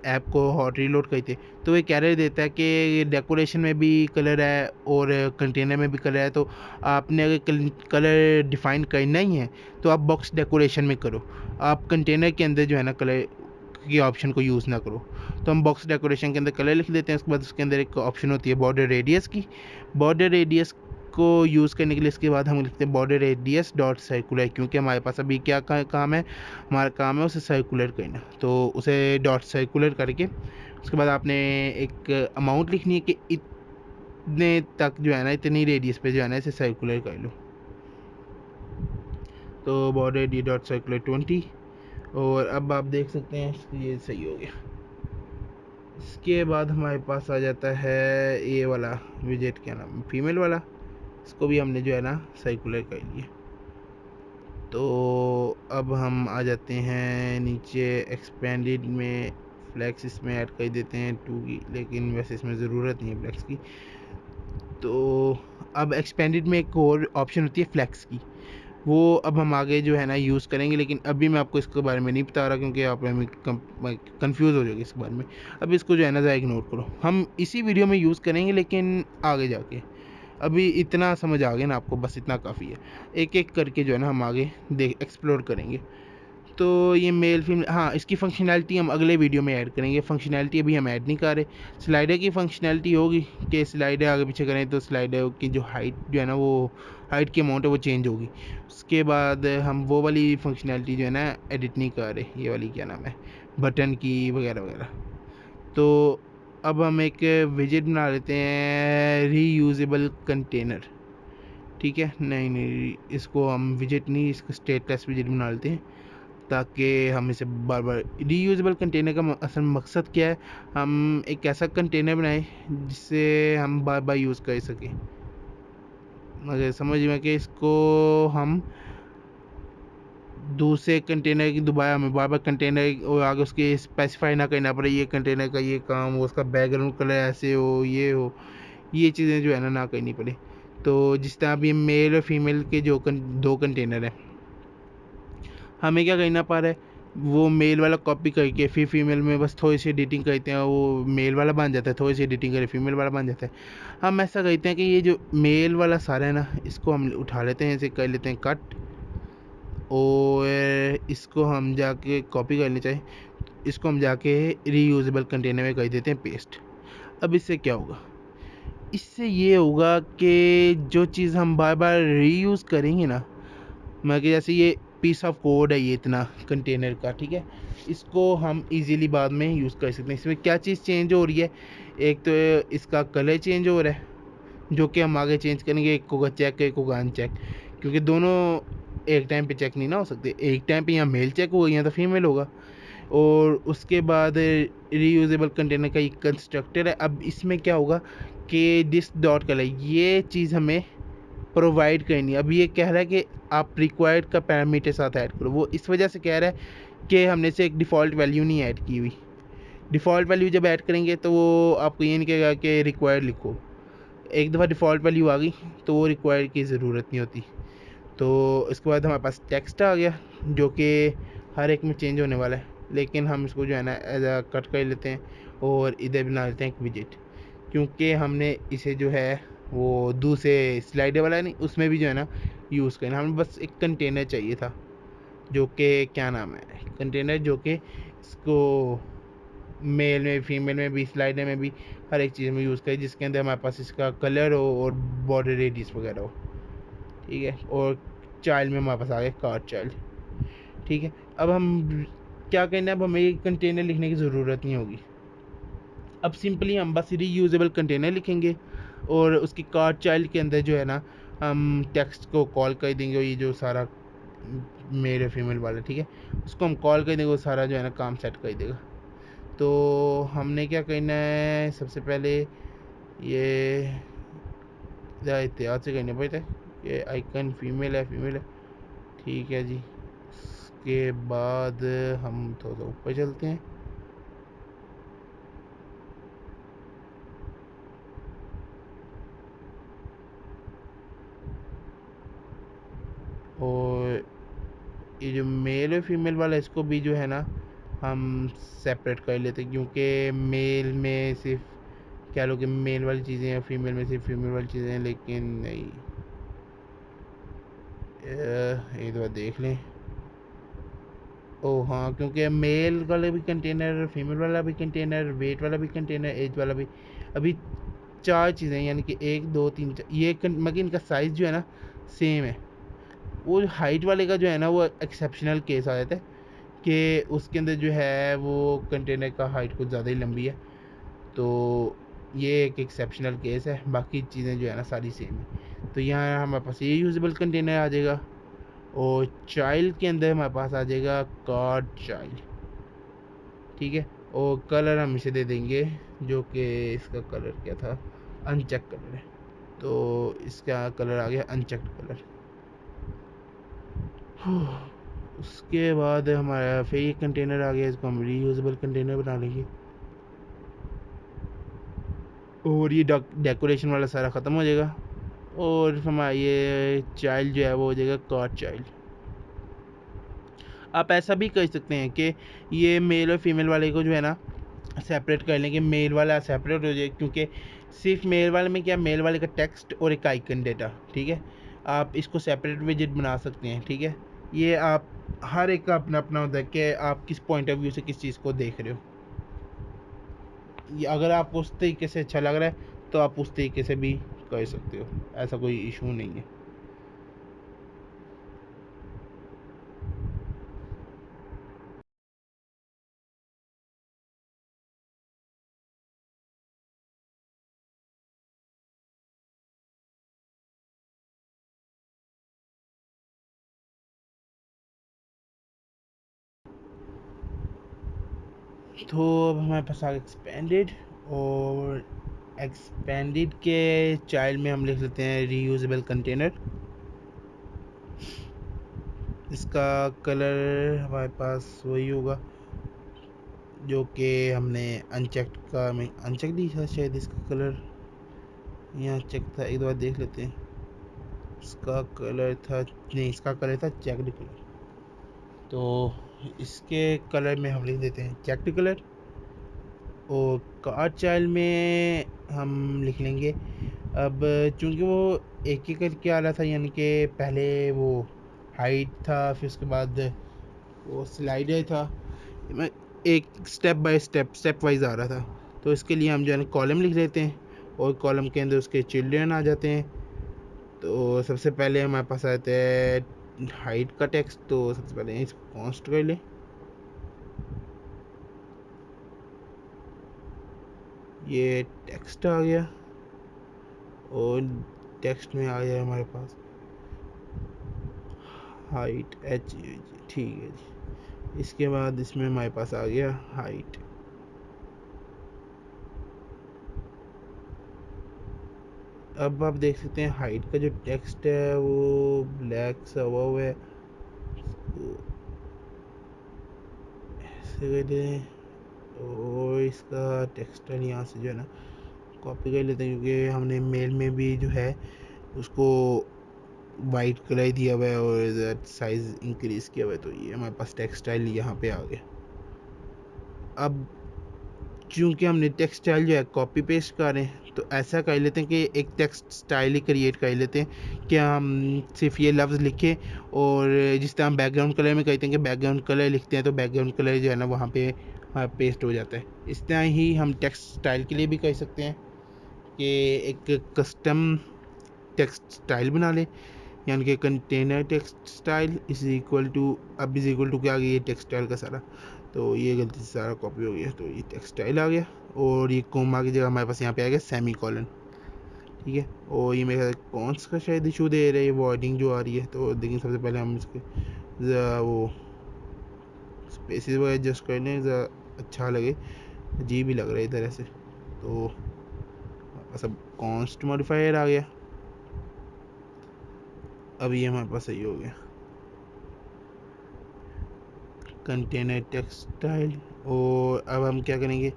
ऐप को हॉट रीलोड करते, तो ये कैरर देता है कि डेकोरेशन में भी कलर है और कंटेनर में भी कलर है। तो आपने अगर कलर डिफाइन करना ही है तो आप बॉक्स डेकोरेशन में करो, आप कंटेनर के अंदर जो है ना कलर की ऑप्शन को यूज़ ना करो। तो हम बॉक्स डेकोरेशन के अंदर कलर लिख देते हैं। उसके बाद उसके अंदर एक ऑप्शन होती है बॉर्डर रेडियस की। बॉर्डर रेडियस को यूज़ करने के लिए इसके बाद हम लिखते हैं बॉर्डर रेडियस डॉट सर्कुलर, क्योंकि हमारे पास अभी क्या काम है, हमारा काम है उसे सर्कुलर करना। तो उसे डॉट सर्कुलर करके उसके बाद आपने एक अमाउंट लिखनी है कि इतने तक जो है ना, इतनी रेडियस पे जो है ना इसे सर्कुलर कर लो। तो बॉर्डर डी डॉट सर्कुलर 20, और अब आप देख सकते हैं ये सही हो गया। इसके बाद हमारे पास आ जाता है ये वाला विजेट, क्या नाम, फीमेल वाला। इसको भी हमने जो है ना सर्कुलर कर लिया। तो अब हम आ जाते हैं नीचे एक्सपेंडेड में, फ्लैक्स इसमें ऐड कर देते हैं 2 की, लेकिन वैसे इसमें ज़रूरत नहीं है फ्लैक्स की। तो अब एक्सपेंडेड में एक और ऑप्शन होती है फ्लैक्स की, वो अब हम आगे जो है ना यूज़ करेंगे, लेकिन अभी मैं आपको इसके बारे में नहीं बता रहा, क्योंकि आप कंफ्यूज हो जाओगे इसके बारे में। अब इसको जो है ना ज़रा इग्नोर करो, हम इसी वीडियो में यूज़ करेंगे लेकिन आगे जाके। अभी इतना समझ आ गया ना आपको, बस इतना काफ़ी है। एक एक करके जो है ना हम आगे देख एक्सप्लोर करेंगे। तो ये मेल फीमेल, हाँ इसकी फंक्शनैलिटी हम अगले वीडियो में ऐड करेंगे। फंक्शनैलिटी अभी हम ऐड नहीं कर रहे। स्लाइडर की फंक्शनैलिटी होगी कि स्लाइडर आगे पीछे करें तो स्लाइडर की जो हाइट जो है ना, वो हाइट की अमाउंट है वो चेंज होगी। उसके बाद हम वो वाली फंक्शनैलिटी जो है ना एडिट नहीं कर रहे, ये वाली क्या नाम है, बटन की वगैरह वगैरह। तो अब हम एक विजेट बना लेते हैं, रीयूजेबल कंटेनर। ठीक है, नहीं नहीं इसको हम विजेट नहीं, इसको स्टेटलेस विजेट बना लेते हैं, ताकि हम इसे बार बार, रीयूजेबल कंटेनर का असल मकसद क्या है, हम एक ऐसा कंटेनर बनाएं जिससे हम बार बार यूज़ कर सकें। मगर समझ में कि इसको हम दूसरे कंटेनर की दोबारा हमें बार बार कंटेनर और आगे उसके स्पेसिफाई ना करना पड़े, ये कंटेनर का ये काम हो, उसका बैकग्राउंड कलर ऐसे हो, ये चीज़ें जो है ना करनी पड़े। तो जिस तरह अभी मेल और फीमेल के जो दो कंटेनर हैं, हमें क्या करना पड़ रहा है, वो मेल वाला कॉपी करके फिर फीमेल में बस थोड़ी सी एडिटिंग करते हैं, वो मेल वाला बन जाता है, थोड़ी सी एडिटिंग करके फीमेल वाला बन जाता है। हम ऐसा करते हैं कि ये जो मेल वाला सारा है ना, इसको हम उठा लेते हैं, इसे कर लेते हैं कट, और इसको हम जाके कॉपी करनी चाहिए, इसको हम जाके रीयूजेबल कंटेनर में कर देते हैं पेस्ट। अब इससे क्या होगा, इससे ये होगा कि जो चीज़ हम बार बार रीयूज़ करेंगे ना, मतलब कि जैसे ये पीस ऑफ कोड है ये इतना कंटेनर का, ठीक है, इसको हम इजीली बाद में यूज़ कर सकते हैं। इसमें क्या चीज़ चेंज हो रही है, एक तो इसका कलर चेंज हो रहा है, जो कि हम आगे चेंज करेंगे, एक को चेक एक को अनचेक, क्योंकि दोनों एक टाइम पे चेक नहीं ना हो सकते, एक टाइम पे यहाँ मेल चेक होगा या तो फीमेल होगा। और उसके बाद रीयूजेबल कंटेनर का एक कंस्ट्रक्टर है। अब इसमें क्या होगा कि दिस डॉट कलर, ये चीज़ हमें प्रोवाइड करनी है। अब ये कह रहा है कि आप रिक्वायर्ड का पैरामीटर साथ ऐड करो, वो इस वजह से कह रहा है कि हमने से एक डिफ़ॉल्ट वैल्यू नहीं ऐड की हुई। डिफ़ॉल्ट वैल्यू जब ऐड करेंगे तो वो आपको ये नहीं कहेगा कि रिक्वायर्ड लिखो, एक दफ़ा डिफ़ॉल्ट वैल्यू आ गई तो वो रिक्वायर्ड की ज़रूरत नहीं होती। तो इसके बाद हमारे पास टेक्स्ट आ गया, जो कि हर एक में चेंज होने वाला है, लेकिन हम इसको जो है ना एज आ कट कर लेते हैं और इधर बना लेते हैं एक विजेट, क्योंकि हमने इसे जो है वो दूसरे स्लाइडर वाला नहीं, उसमें भी जो है ना यूज़ करना, हमें बस एक कंटेनर चाहिए था, जो कि क्या नाम है, कंटेनर जो कि इसको मेल में फीमेल में भी स्लाइडर में भी हर एक चीज़ में यूज़ करें, जिसके अंदर हमारे पास इसका कलर हो और बॉर्डर रेडियस वगैरह हो। ठीक है, और चाइल्ड में हमारे पास आ गया कार्ड चाइल्ड। ठीक है, अब हम क्या करना है, अब हमें ये कंटेनर लिखने की ज़रूरत नहीं होगी। अब सिंपली हम बस रीयूजेबल कंटेनर लिखेंगे और उसकी कार्ड चाइल्ड के अंदर जो है ना हम टेक्स्ट को कॉल कर देंगे, ये जो सारा मेल फीमेल वाला, ठीक है, उसको हम कॉल कर देंगे, वो सारा जो है ना काम सेट कर देगा। तो हमने क्या करना है, सबसे पहले ये ज़रा एहतियात से करना पड़ता है कि आइकन फीमेल है, ठीक है जी। उसके बाद हम थोड़ा सा ऊपर चलते हैं, और ये जो मेल और फीमेल वाला इसको भी जो है ना हम सेपरेट कर लेते हैं, क्योंकि मेल में सिर्फ क्या लोग मेल वाली चीज़ें हैं, फीमेल में सिर्फ फीमेल वाली चीज़ें हैं, लेकिन नहीं, एक बार देख लें। ओह हाँ, क्योंकि मेल वाला भी कंटेनर, फीमेल वाला भी कंटेनर, वेट वाला भी कंटेनर, एज वाला भी, अभी चार चीज़ें, यानी कि एक दो तीन चार, ये मगर इनका साइज़ जो है ना सेम है। वो हाइट वाले का जो है ना वो एक्सेप्शनल केस आ जाता है कि उसके अंदर जो है वो कंटेनर का हाइट कुछ ज़्यादा ही लंबी है, तो ये एक एक्सेप्शनल केस है, बाकी चीज़ें जो है ना सारी सेम है। तो यहाँ हमारे पास ये यूजेबल कंटेनर आ जाएगा, और चाइल्ड के अंदर हमारे पास आ जाएगा कार्ड चाइल्ड। ठीक है, और कलर हम इसे दे देंगे, जो कि इसका कलर क्या था, अनचेक कलर है, तो इसका कलर आ गया अनचेक्ड कलर। उसके बाद हमारा फिर ये कंटेनर आ गया, इसको हम रीयूजेबल कंटेनर बना लेंगे, और ये डेकोरेशन वाला सारा ख़त्म हो जाएगा, और हमारा ये चाइल्ड जो है वो हो जाएगा कार्ड चाइल्ड। आप ऐसा भी कर सकते हैं कि ये मेल और फीमेल वाले को जो है ना सेपरेट कर लेंगे, मेल वाला सेपरेट हो जाए, क्योंकि सिर्फ मेल वाले में क्या, मेल वाले का टेक्स्ट और एक आइकन डेटा, ठीक है, आप इसको सेपरेट विजेट बना सकते हैं। ठीक है, ये आप हर एक का अपना अपना होता है कि आप किस पॉइंट ऑफ व्यू से किस चीज़ को देख रहे हो। ये अगर आपको उस तरीके से अच्छा लग रहा है तो आप उस तरीके से भी कर सकते हो, ऐसा कोई इशू नहीं है। तो अब हमारे पास आ गया एक्सपेंडेड, और एक्सपेंडेड के चाइल्ड में हम लिख लेते हैं रीयूजेबल कंटेनर। इसका कलर हमारे पास वही होगा जो कि हमने अनचेक्ड का में अनचेक दी था शायद। इसका कलर यहाँ चेक था, एक बार देख लेते हैं। इसका कलर था, नहीं इसका कलर था चेक्ड कलर। तो इसके कलर में हम लिख देते हैं चेक्ड कलर। और कार चाइल्ड में हम लिख लेंगे, अब चूंकि वो एक ही करके आ रहा था, यानी कि पहले वो हाइट था, फिर उसके बाद वो स्लाइडर था, मैं एक स्टेप बाय स्टेप वाइज आ रहा था। तो इसके लिए हम जो है ना कॉलम लिख लेते हैं, और कॉलम के अंदर उसके चिल्ड्रन आ जाते हैं। तो सबसे पहले हमारे पास आता है हाइट का टेक्स्ट, तो सबसे पहले इसको कॉन्स्ट कर लें। ये टेक्स्ट आ गया, और टेक्स्ट में आ गया हमारे पास हाइट एच, ठीक है जी। इसके बाद इसमें हमारे पास आ गया हाइट। अब आप देख सकते हैं हाइट का जो टेक्स्ट है वो ब्लैक सा हुआ है, तो ऐसे कर दें। और इसका टेक्सचर यहाँ से जो है ना कॉपी कर लेते हैं, क्योंकि हमने मेल में भी जो है उसको वाइट कलर दिया हुआ है और साइज इंक्रीज किया हुआ है। तो ये हमारे पास टेक्सटाइल यहाँ पे आ गया। अब चूंकि हमने टेक्सटाइल जो है कॉपी पेस्ट कर रहे हैं, तो ऐसा कर लेते हैं कि एक टेक्स्ट स्टाइल ही क्रिएट कर लेते हैं कि हम सिर्फ ये लफ्ज़ लिखें, और जिस तरह हम बैकग्राउंड कलर में कहते हैं कि बैकग्राउंड कलर लिखते हैं, तो बैकग्राउंड कलर जो है ना वहाँ पे पेस्ट हो जाता है। इस तरह ही हम टेक्स्ट स्टाइल के लिए भी कह सकते हैं कि एक कस्टम टेक्स्ट स्टाइल बना लें, यानी कि container text style is equal to, अब इज इक्वल टू क्या आ गया, ये टेक्स्ट स्टाइल का सारा, तो ये गलती से सारा कॉपी हो गया, तो ये टेक्स्ट स्टाइल आ गया। और ये कोमा की जगह हमारे पास यहाँ पे आ गया सेमी कॉलन, ठीक है। और ये मेरे कॉन्स का शायद इशू दे रहा है, वर्डिंग जो आ रही है। तो देखिए सबसे पहले हम इसके वो स्पेसिस वगैरह एडजस्ट कर लें, अच्छा लगे, अजीब ही लग रहा है इस तरह से। तो सब कॉन्स्ट मॉडिफायर आ गया, अब ये हमारे पास सही हो गया कंटेनर टेक्स्ट स्टाइल। और अब हम क्या करेंगे,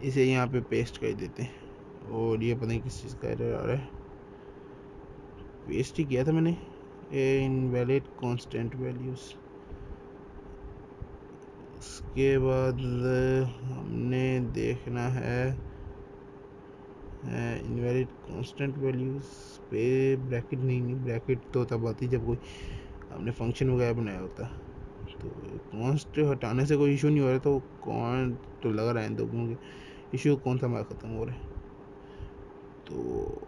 इसे यहाँ पे पेस्ट कर देते हैं। और ये पता नहीं किस चीज़ का एरर आ रहा है, पेस्ट ही किया था मैंने, इनवैलिड कांस्टेंट वैल्यूज़। उसके बाद हमने देखना है इनवैलिड कांस्टेंट वैल्यूज़ पे ब्रैकेट, नहीं ब्रैकेट तो तब आती जब कोई हमने फंक्शन वगैरह बनाया होता। तो कॉन्स्ट हटाने से कोई इशू नहीं हो रहा, तो कौन तो लग रहा है, दो क्योंकि इशू कौन सा हमारा ख़त्म हो रहा है। तो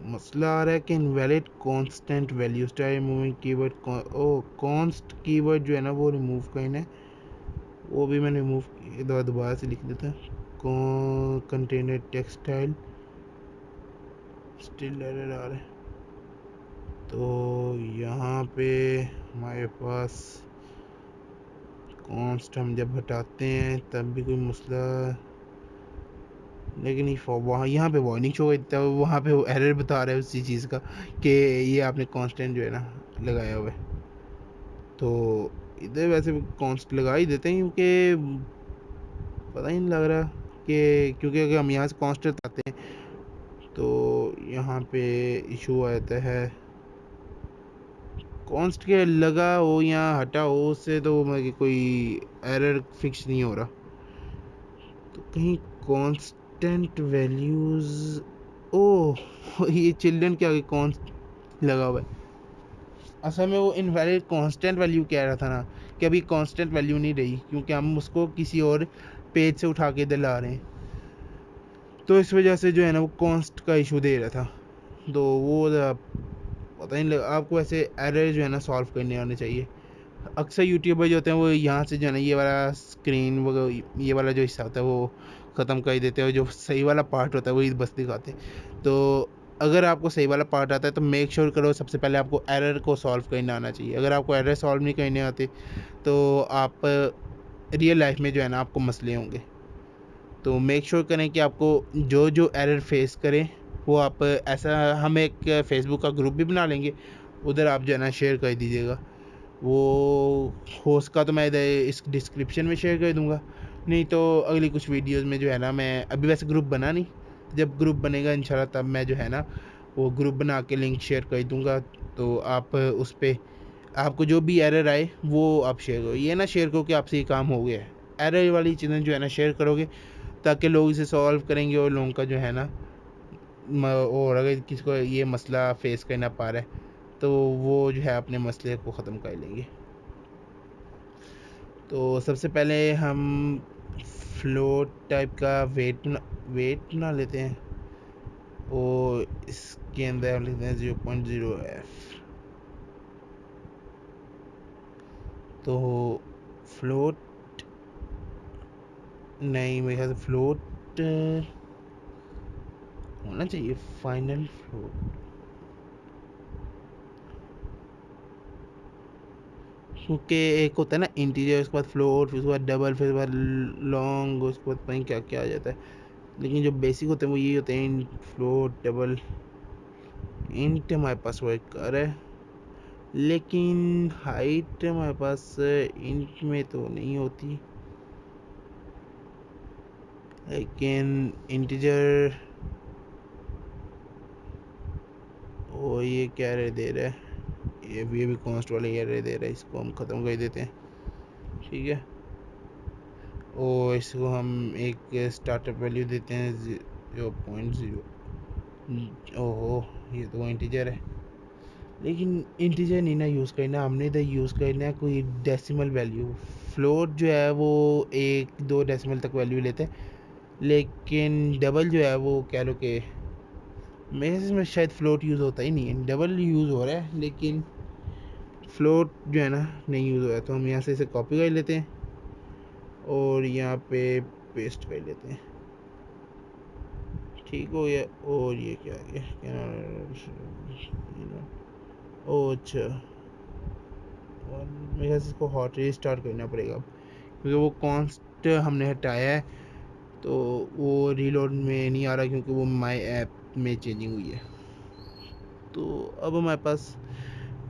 मसला आ रहा है कि invalid constant value style removing keyword, ओ कॉन्स्ट कीवर्ड जो है ना वो रिमूव करना है, वो भी मैंने रिमूव दोबारा से लिख देता है। कंटेनर टेक्सटाइल स्टिल एरर आ रहा है। तो यहाँ पे हमारे पास कॉन्स्ट हम जब हटाते हैं तब भी कोई मसला, लेकिन ये वहाँ यहाँ पे वार्निंग शो करता है, वहाँ पे वो एरर बता रहा है उसी चीज़ का कि ये आपने कांस्टेंट जो है ना लगाया हुआ है। तो इधर वैसे कांस्ट लगा ही देते हैं, क्योंकि पता ही नहीं लग रहा कि, क्योंकि अगर हम यहाँ से कांस्टेंट आते हैं तो यहाँ पे इशू आ जाता है। कॉन्स्ट के लगा हो या हटा हो उससे तो मतलब कोई एरर फिक्स नहीं हो रहा। तो कहीं कांस्टेंट वैल्यूज़, ओह ये चिल्ड्रन के आगे कॉन्स्ट लगा हुआ है। असल में वो इनवैलिड कांस्टेंट वैल्यू कह रहा था ना, कि अभी कांस्टेंट वैल्यू नहीं रही, क्योंकि हम उसको किसी और पेज से उठा के दिला रहे हैं, तो इस वजह से जो है ना वो कॉन्स्ट का इशू दे रहा था। तो वो पता नहीं आपको ऐसे एरर जो है ना सॉल्व करने आने चाहिए। अक्सर यूट्यूबर जो होते हैं वो यहाँ से जो है ना ये वाला स्क्रीन वो ये वाला जो हिस्सा होता है वो ख़त्म कर देते हैं, जो सही वाला पार्ट होता है वही बस दिखाते हैं। तो अगर आपको सही वाला पार्ट आता है तो मेक श्योर करो सबसे पहले आपको एरर को सॉल्व करना आना चाहिए। अगर आपको एरर सॉल्व नहीं करने आते तो आप रियल लाइफ में जो है ना आपको मसले होंगे। तो मेक श्योर करें कि आपको जो जो एरर फेस करें वो आप ऐसा, हम एक फेसबुक का ग्रुप भी बना लेंगे, उधर आप जो है ना शेयर कर दीजिएगा। वो होस्ट का तो मैं इधर इस डिस्क्रिप्शन में शेयर कर दूंगा, नहीं तो अगली कुछ वीडियोस में जो है ना, मैं अभी वैसे ग्रुप बना नहीं, जब ग्रुप बनेगा इंशाल्लाह तब मैं जो है ना वो ग्रुप बना के लिंक शेयर कर दूंगा। तो आप उस पर आपको जो भी एरर आए वो आप शेयर करो, ये ना शेयर करो कि आपसे ये काम हो गया है। एरर वाली चीज़ें जो है ना शेयर करोगे ताकि लोग इसे सॉल्व करेंगे, और लोगों का जो है ना और अगर किसी को ये मसला फेस करना पा रहा है तो वो जो है अपने मसले को ख़त्म कर लेंगे। तो सबसे पहले हम फ्लोट टाइप का वेट बना लेते हैं, और इसके अंदर हम लिखते हैं 0.0f। तो फ्लोट नहीं, मेरे ख्याल से फ्लोट होना चाहिए, फाइनल फ्लोट, क्योंकि एक होता है ना इंटीजर, उसके बाद फ्लोट, फिर उसके बाद डबल, फिर उसके बाद लॉन्ग, उसके बाद पता नहीं क्या क्या आ जाता है। लेकिन जो बेसिक होते हैं वो यही होते हैं, फ्लोट, डबल। इंट हमारे पास वर्क कर रहा है, लेकिन हाइट हमारे पास इंट में तो नहीं होती, लेकिन इंटीजर। ओ ये क्या एरर दे रहा है, ये भी कॉन्स्ट वाले एरर दे रहा है, इसको हम ख़त्म कर देते हैं। ठीक है, और इसको हम एक स्टार्टअप वैल्यू देते हैं 0.0। ओहो, ये तो इंटीजर है, लेकिन इंटीजर नहीं ना यूज़ करना, हमने इधर यूज़ करना है कोई डेसिमल वैल्यू। फ्लोट जो है वो 1-2 डेसिमल तक वैल्यू लेते हैं, लेकिन डबल जो है वो कह लो कि मेरे इसमें शायद फ्लोट यूज़ होता ही नहीं है, डबल यूज़ हो रहा है लेकिन फ्लोट जो है ना नहीं यूज़ हो रहा है। तो हम यहाँ से इसे कॉपी कर लेते हैं और यहाँ पे पेस्ट कर लेते हैं। ठीक हो गया, और ये क्या आ गया, ओ अच्छा, मेरे ख्याल से इसको हॉट रीस्टार्ट करना पड़ेगा अब, क्योंकि वो कॉन्स्ट हमने हटाया है तो वो रीलोड में नहीं आ रहा, क्योंकि वो माई ऐप में चेंजिंग हुई है। तो अब हमारे पास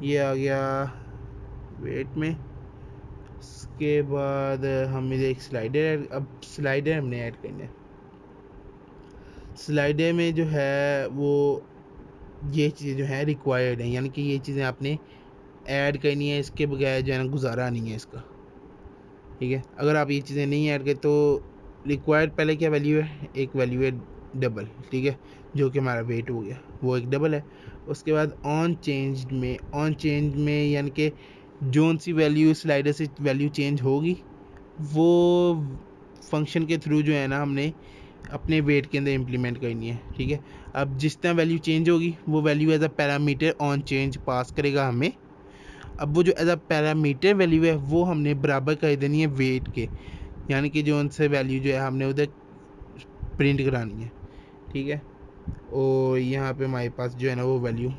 ये आ गया वेट में। इसके बाद हम इधर एक स्लाइडर, अब स्लाइडर हमने ऐड करना है। स्लाइडर में जो है वो ये चीज़ें जो है रिक्वायर्ड हैं, यानी कि ये चीज़ें आपने ऐड करनी है, इसके बगैर जो है ना गुजारा नहीं है इसका। ठीक है, अगर आप ये चीज़ें नहीं ऐड करें तो रिक्वायर्ड पहले क्या वैल्यू है, एक वैल्यू है डबल, ठीक है, जो कि हमारा वेट हो गया, वो एक डबल है। उसके बाद ऑन चेंज में यानी कि जोन सी वैल्यू स्लाइडर से वैल्यू चेंज होगी वो फंक्शन के थ्रू जो है ना हमने अपने वेट के अंदर इम्प्लीमेंट करनी है। ठीक है, अब जिस तरह वैल्यू चेंज होगी वो value as a parameter on change pass करेगा हमें। अब वो जो एज अ पैरामीटर वैल्यू है वो हमने बराबर कर देनी है वेट के, यानी कि जो उनसे वैल्यू जो है हमने उधर प्रिंट करानी है। ठीक है, और यहाँ पे हमारे पास जो है ना वो वैल्यू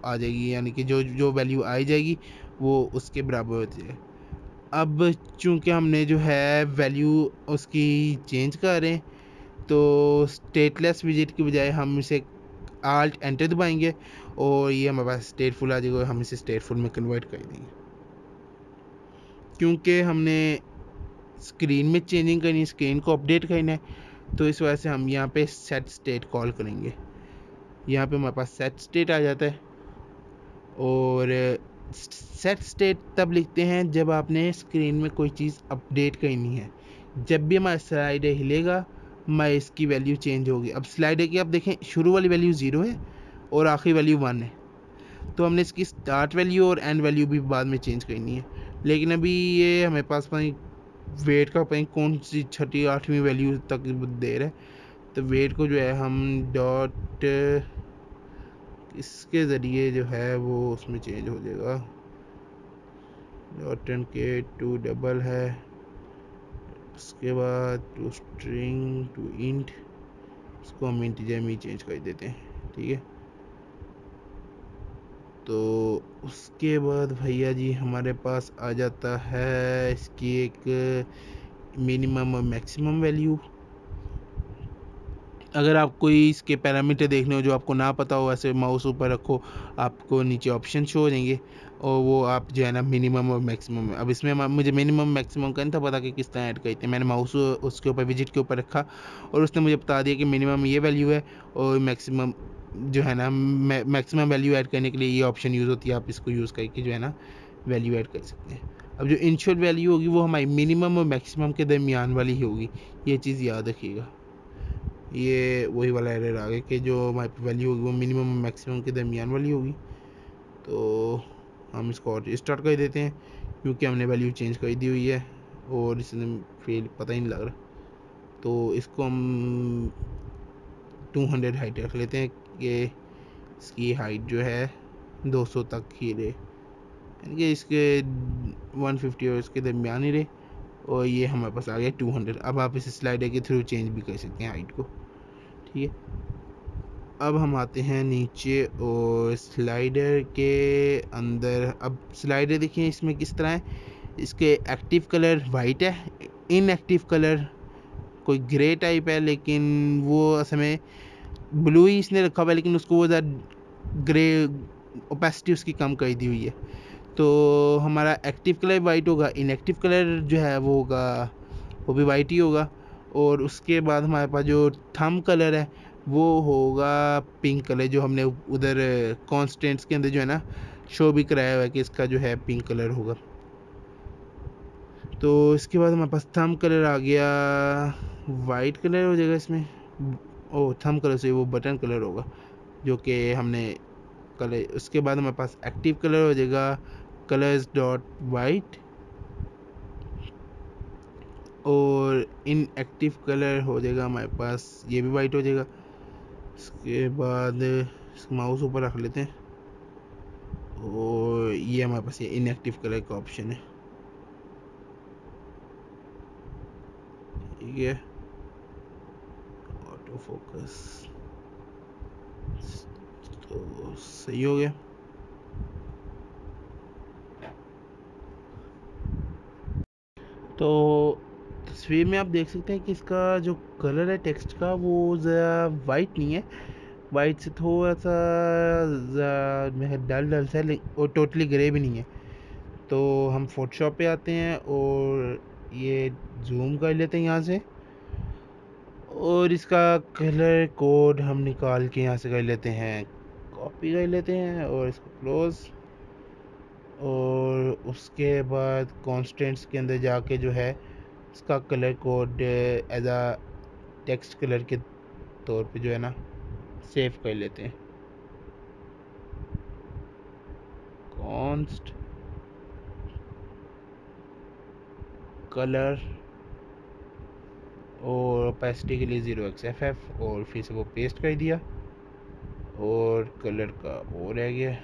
आ जाएगी, यानी कि जो जो वैल्यू आई जाएगी वो उसके बराबर होती है। अब चूंकि हमने जो है वैल्यू उसकी चेंज कर रहे हैं तो स्टेटलेस विजिट की बजाय हम इसे आल्ट एंटर दबाएंगे और ये हमारे पास स्टेटफुल आ जाएगा, हम इसे स्टेटफुल में कन्वर्ट कर देंगे। क्योंकि हमने स्क्रीन में चेंजिंग करनी है, स्क्रीन को अपडेट करना है, तो इस वजह से हम यहाँ पे सेट स्टेट कॉल करेंगे। यहाँ पे हमारे पास सेट स्टेट आ जाता है, और सेट स्टेट तब लिखते हैं जब आपने स्क्रीन में कोई चीज़ अपडेट करनी है। जब भी हमारा स्लाइडर हिलेगा हमारी इसकी वैल्यू चेंज होगी। अब स्लाइडर की आप देखें शुरू वाली वैल्यू 0 है और आखिरी वैल्यू 1 है, तो हमने इसकी स्टार्ट वैल्यू और एंड वैल्यू भी बाद में चेंज करनी है। लेकिन अभी ये हमें पास वेट का कौन सी छठी आठवीं वैल्यू तक दे रहा है। तो वेट को जो है हम डॉट इसके ज़रिए जो है वो उसमें चेंज हो जाएगा। डॉट एंड के टू डबल है, उसके बाद टू स्ट्रिंग टू इंट, इसको हम इंटीजर में चेंज कर देते हैं। ठीक है, तो उसके बाद भैया जी हमारे पास आ जाता है इसकी एक मिनिमम और मैक्सिमम वैल्यू। अगर आप कोई इसके पैरामीटर देखने हो जो आपको ना पता हो, ऐसे माउस ऊपर रखो, आपको नीचे ऑप्शन शो हो जाएंगे और वो आप जो है ना मिनिमम और मैक्सिमम। अब इसमें मुझे मिनिमम मैक्सिमम का नहीं था पता कि किस तरह ऐड करते हैं। मैंने माउस उसके ऊपर विजिट के ऊपर रखा और उसने मुझे बता दिया कि मिनिमम ये वैल्यू है और मैक्सिमम जो है ना मैक्सिमम वैल्यू ऐड करने के लिए ये ऑप्शन यूज़ होती है। आप इसको यूज़ करके जो है ना वैल्यू ऐड कर सकते हैं। अब जो इनिशियल वैल्यू होगी वो हमारी मिनिमम और मैक्सिमम के दरमियान वाली ही होगी, ये चीज़ याद रखिएगा। ये वही वाला एरर आ गया कि जो हमारी वैल्यू होगी वो मिनिमम और मैक्सिमम के दरमियान वाली होगी। तो हम इसको और स्टार्ट कर देते हैं क्योंकि हमने वैल्यू चेंज कर दी हुई है और इसने फिर पता ही नहीं लग रहा। तो इसको हम 200 हाइट रख लेते हैं कि इसकी हाइट जो है 200 तक ही रहे, यानी कि इसके 150 और इसके दरमियान ही रहे। और ये हमारे पास आ गया 200। अब आप इस स्लाइडर के थ्रू चेंज भी कर सकते हैं हाइट को। ठीक है, अब हम आते हैं नीचे और स्लाइडर के अंदर। अब स्लाइडर देखिए इसमें किस तरह है। इसके एक्टिव कलर वाइट है, इनएक्टिव कलर कोई ग्रे टाइप है, लेकिन वो असल में ब्लू ही इसने रखा हुआ है, लेकिन उसको वो ज़्यादा ग्रे ओपेसिटी उसकी कम कर दी हुई है। तो हमारा एक्टिव कलर वाइट होगा, इनएक्टिव कलर जो है वो होगा वो भी वाइट ही होगा। और उसके बाद हमारे पास जो थंब कलर है वो होगा पिंक कलर, जो हमने उधर कॉन्स्टेंट्स के अंदर जो है ना शो भी कराया हुआ है कि इसका जो है पिंक कलर होगा। तो इसके बाद हमारे पास थंब कलर आ गया, वाइट कलर हो जाएगा इसमें। ओ थंब कलर से वो बटन कलर होगा जो कि हमने कलर। उसके बाद हमारे पास एक्टिव कलर हो जाएगा कलर्स डॉट वाइट, और इन एक्टिव कलर हो जाएगा हमारे पास ये भी वाइट हो जाएगा। इसके बाद माउस ऊपर रख लेते हैं और ये हमारे पास ये इनएक्टिव कलर का ऑप्शन है। ठीक है, ऑटो फोकस तो सही हो गया। तो तस्वीर में आप देख सकते हैं कि इसका जो कलर है टेक्स्ट का वो ज़रा वाइट नहीं है, वाइट से थोड़ा सा डल डल सा है और टोटली ग्रे भी नहीं है। तो हम फोटोशॉप पे आते हैं और ये जूम कर लेते हैं यहाँ से और इसका कलर कोड हम निकाल के यहाँ से कर लेते हैं, कॉपी कर लेते हैं और इसको क्लोज। और उसके बाद कॉन्स्टेंट्स के अंदर जाके जो है इसका कलर कोड एज आ टेक्स्ट कलर के तौर पे जो है ना सेव कर लेते हैं। कॉन्स्ट कलर और ओपेसिटी के लिए 0xFF और फिर से वो पेस्ट कर दिया और कलर का वो रह गया।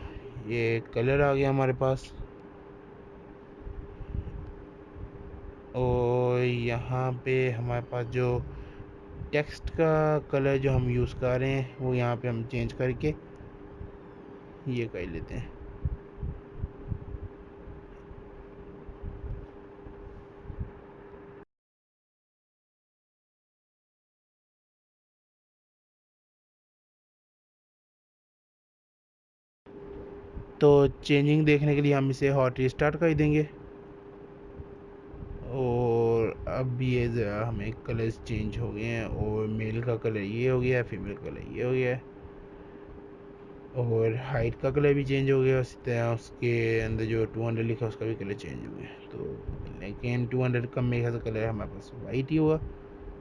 ये कलर आ गया हमारे पास। और यहाँ पे हमारे पास जो टेक्स्ट का कलर जो हम यूज़ कर रहे हैं वो यहाँ पे हम चेंज करके ये कर लेते हैं। तो चेंजिंग देखने के लिए हम इसे हॉट रिस्टार्ट कर देंगे और अब ये ज़रा हमें कलर्स चेंज हो गए हैं और मेल का कलर ये हो गया है, फीमेल कलर ये हो गया है और हाइट का कलर भी चेंज हो गया। उसी तरह उसके अंदर जो 200 लिखा उसका भी कलर चेंज हो गया। तो लेकिन 200 का मेरे ख्याल से कलर हमारे पास वाइट ही होगा,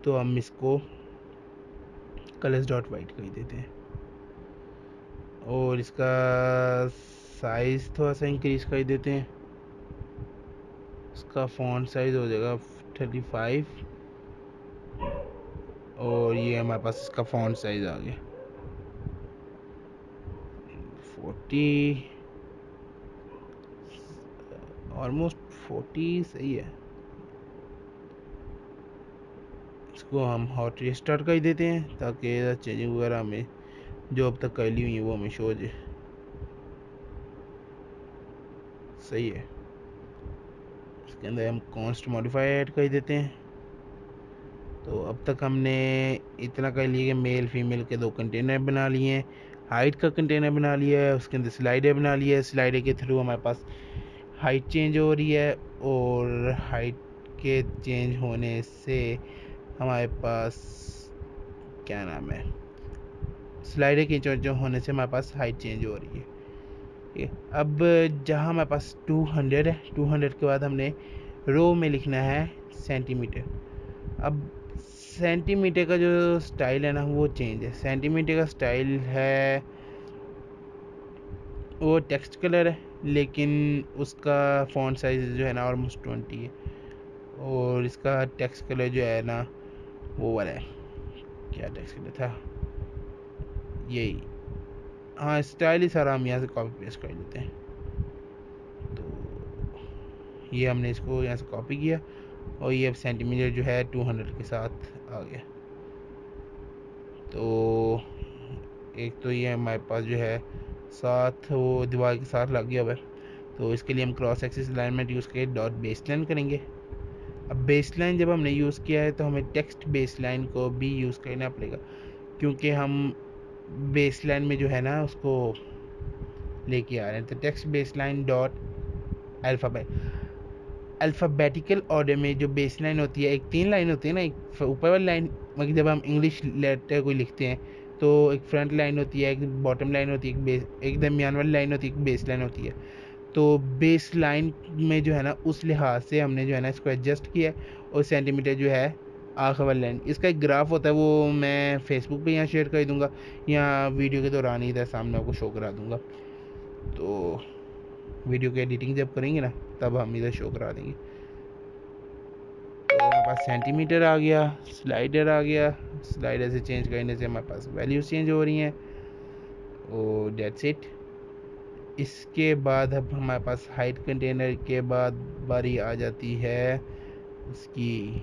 तो हम इसको कलर्स डॉट वाइट कर देते हैं और इसका साइज़ थोड़ा सा इंक्रीज़ कर देते हैं। इसका फ़ॉन्ट साइज़ हो जाएगा 35 और ये हमारे पास इसका फ़ॉन्ट साइज़ आ गया 40, ऑलमोस्ट 40 सही है। इसको हम हॉट रिस्टार्ट कर देते हैं ताकि चेंजिंग वगैरह हमें जो अब तक कर ली हुई है वो हमें शो हो जाए। सही है। इसके अंदर हम कॉन्स्ट मॉडिफाई ऐड कर देते हैं। तो अब तक हमने इतना कर लिया कि मेल फीमेल के 2 कंटेनर बना लिए हैं, हाइट का कंटेनर बना लिया है, उसके अंदर स्लाइडर बना लिया है। स्लाइडर के थ्रू हमारे पास हाइट चेंज हो रही है और हाइट के चेंज होने से हमारे पास क्या नाम है, स्लाइडर के चेंज होने से हमारे पास हाइट चेंज हो रही है। ठीक है। अब जहाँ हमारे पास 200 है, 200 के बाद हमने रो में लिखना है सेंटीमीटर। अब सेंटीमीटर का जो स्टाइल है ना वो चेंज है। सेंटीमीटर का स्टाइल है वो टेक्स्ट कलर है, लेकिन उसका फ़ॉन्ट साइज़ जो है ना ऑलमोस्ट 20 है और इसका टेक्स्ट कलर जो है ना वो वाला है, क्या टेक्स्ट कलर था यही, हाँ स्टाइल ही सारा हम यहाँ से कॉपी पेस्ट कर लेते हैं। तो ये हमने इसको यहाँ से कॉपी किया और ये अब सेंटीमीटर जो है 200 के साथ आ गया। तो एक तो ये हमारे पास जो है साथ वो दीवार के साथ लग गया हुआ है। तो इसके लिए हम क्रॉस एक्सिस अलाइनमेंट यूज़ करके डॉट बेसलाइन करेंगे। अब बेसलाइन जब हमने यूज़ किया है तो हमें टेक्स्ट बेसलाइन को भी यूज़ करना पड़ेगा, क्योंकि हम बेसलाइन में जो है ना उसको लेके आ रहे हैं। तो text baseline dot alphabet, alphabetical order में जो बेसलाइन होती है, एक 3 लाइन होती है ना, एक ऊपर वाली लाइन, मतलब जब हम इंग्लिश लेटर कोई लिखते हैं तो एक फ्रंट लाइन होती है, एक बॉटम लाइन होती है, एक दरमियान वाली लाइन होती है, एक बेस लाइन होती है। तो बेस लाइन में जो है ना उस लिहाज से हमने जो है ना इसको एडजस्ट किया है और सेंटीमीटर जो है आखिर वाली लाइन। इसका एक ग्राफ होता है वो मैं फेसबुक पे यहाँ शेयर कर दूँगा या वीडियो के दौरान ही इधर सामने आपको शो करा दूँगा। तो वीडियो की एडिटिंग जब करेंगे ना तब हम इधर शो करा देंगे। तो हमारे पास सेंटीमीटर आ गया, स्लाइडर आ गया, स्लाइडर से चेंज करने से हमारे पास वैल्यूज़ चेंज हो रही हैं और डेट्स इट। इसके बाद अब हमारे पास हाइट कंटेनर के बाद बारी आ जाती है इसकी,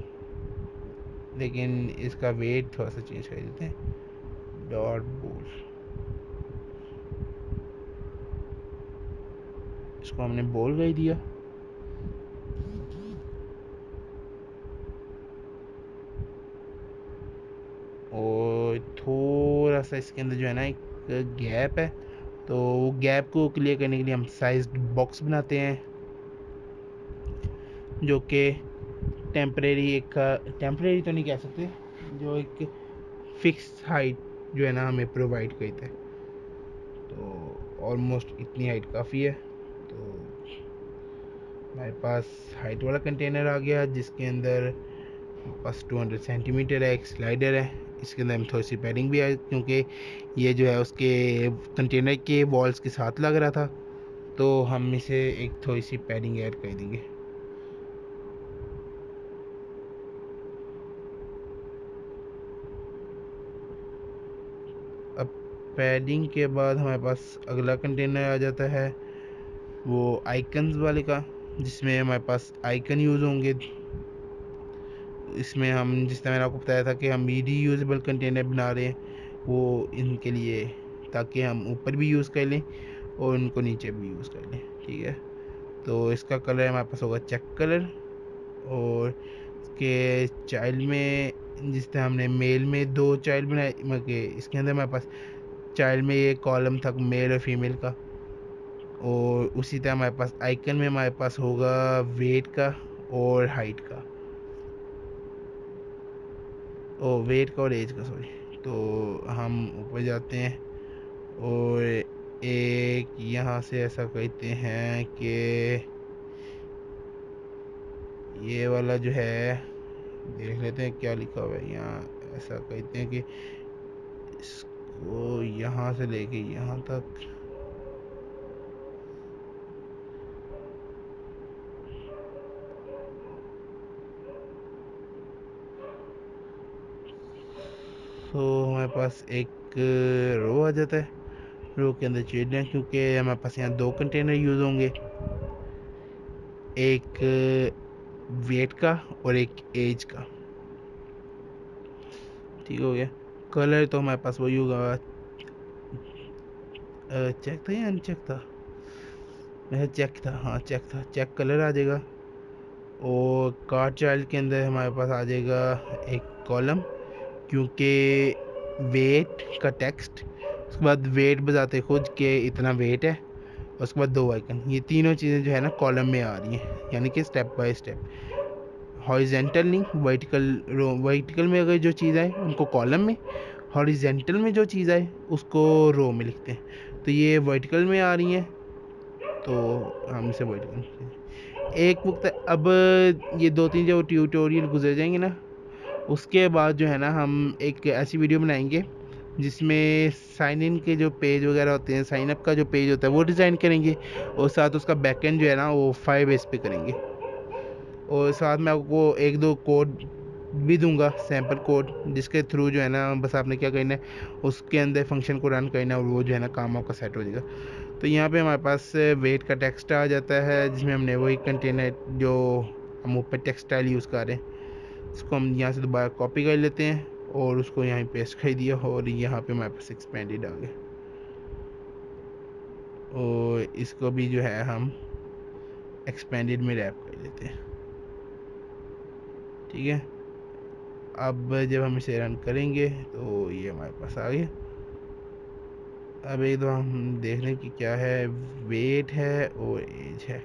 लेकिन इसका वेट थोड़ा सा चेंज कर देते हैं, डॉट बोल, इसको हमने बोल कर दिया। और थोड़ा सा इसके अंदर जो है ना एक गैप है, तो वो गैप को क्लियर करने के लिए हम साइज्ड बॉक्स बनाते हैं जो कि टेम्परेरी, एक टेम्परेरी तो नहीं कह सकते, जो एक फिक्स हाइट जो है ना हमें प्रोवाइड करता है। तो ऑलमोस्ट इतनी हाइट काफ़ी है। तो हमारे पास हाइट वाला कंटेनर आ गया जिसके अंदर बस 200 सेंटीमीटर है, एक स्लाइडर है, इसके अंदर हम थोड़ी सी पैडिंग भी है क्योंकि ये जो है उसके कंटेनर के वॉल्स के साथ लग रहा था, तो हम इसे एक थोड़ी सी पैडिंग ऐड कर देंगे। अब पैडिंग के बाद हमारे पास अगला कंटेनर आ जाता है वो आइकन्स वाले का, जिसमें हमारे पास आइकन यूज़ होंगे। इसमें हम जिस तरह मैंने आपको बताया था कि हम रीयूजेबल कंटेनर बना रहे हैं वो इनके लिए, ताकि हम ऊपर भी यूज़ कर लें और उनको नीचे भी यूज़ कर लें। ठीक है। तो इसका कलर हमारे पास होगा चेक कलर और इसके चाइल्ड में जिस तरह हमने मेल में 2 चाइल्ड बनाए, मतलब इसके अंदर हमारे पास चाइल्ड में ये कॉलम था मेल और फीमेल का, और उसी तरह हमारे पास आइकन में हमारे पास होगा वेट का और हाइट का, ओ वेट का और एज का, सॉरी। तो हम ऊपर जाते हैं और एक यहाँ से ऐसा कहते हैं कि ये वाला जो है, देख लेते हैं क्या लिखा हुआ है यहाँ। ऐसा कहते हैं कि इसको यहाँ से लेके यहाँ तक पास एक रो आ जाता है। रो के अंदर चिड़ियाँ, क्योंकि हमारे पास यहाँ 2 कंटेनर यूज़ होंगे, एक वेट का और एक एज का। ठीक हो गया। कलर तो हमारे पास वही होगा, चेक था या अनचेक था, मैं चेक था, हाँ चेक था, चेक कलर आ जाएगा। और कार चाइल्ड के अंदर हमारे पास आ जाएगा एक कॉलम, क्योंकि वेट का टेक्स्ट, उसके बाद वेट बताते खुद के इतना वेट है, उसके बाद 2 आइकन, ये तीनों चीज़ें जो है ना कॉलम में आ रही हैं, यानी कि स्टेप बाय स्टेप, हॉरिजेंटल नहीं वर्टिकल। वर्टिकल में अगर जो चीज़ आए उनको कॉलम में, हॉरिजेंटल में जो चीज़ आए उसको रो में लिखते हैं। तो ये वर्टिकल में आ रही हैं, तो हम इसे वर्टिकल एक वक्त। अब ये 2-3 जो ट्यूटोरियल गुजर जाएंगे ना, उसके बाद जो है ना हम एक ऐसी वीडियो बनाएंगे जिसमें साइन इन के जो पेज वगैरह होते हैं, साइन अप का जो पेज होता है वो डिज़ाइन करेंगे, और साथ उसका बैकएंड जो है ना वो फायरबेस पे करेंगे। और साथ में आपको 1-2 कोड भी दूंगा, सैम्पल कोड, जिसके थ्रू जो है ना बस आपने क्या करना है, उसके अंदर फंक्शन को रन करना है और वो जो है ना काम आपका सेट हो जाएगा। तो यहाँ पे हमारे पास वेट का टेक्स्ट आ जाता है, जिसमें हमने वही कंटेनर जो हम ऊपर टेक्स्ट स्टाइल यूज़ कर रहे हैं, इसको हम यहाँ से दोबारा कॉपी कर लेते हैं और उसको यहाँ पेस्ट कर दिया, और यहाँ पे हमारे पास एक्सपेंडेड आ गया। और इसको भी जो है हम एक्सपेंडेड में रैप कर लेते हैं। ठीक है, अब जब हम इसे रन करेंगे तो ये हमारे पास आ गया। अब एक दो हम देख लें कि क्या है, वेट है और एज है।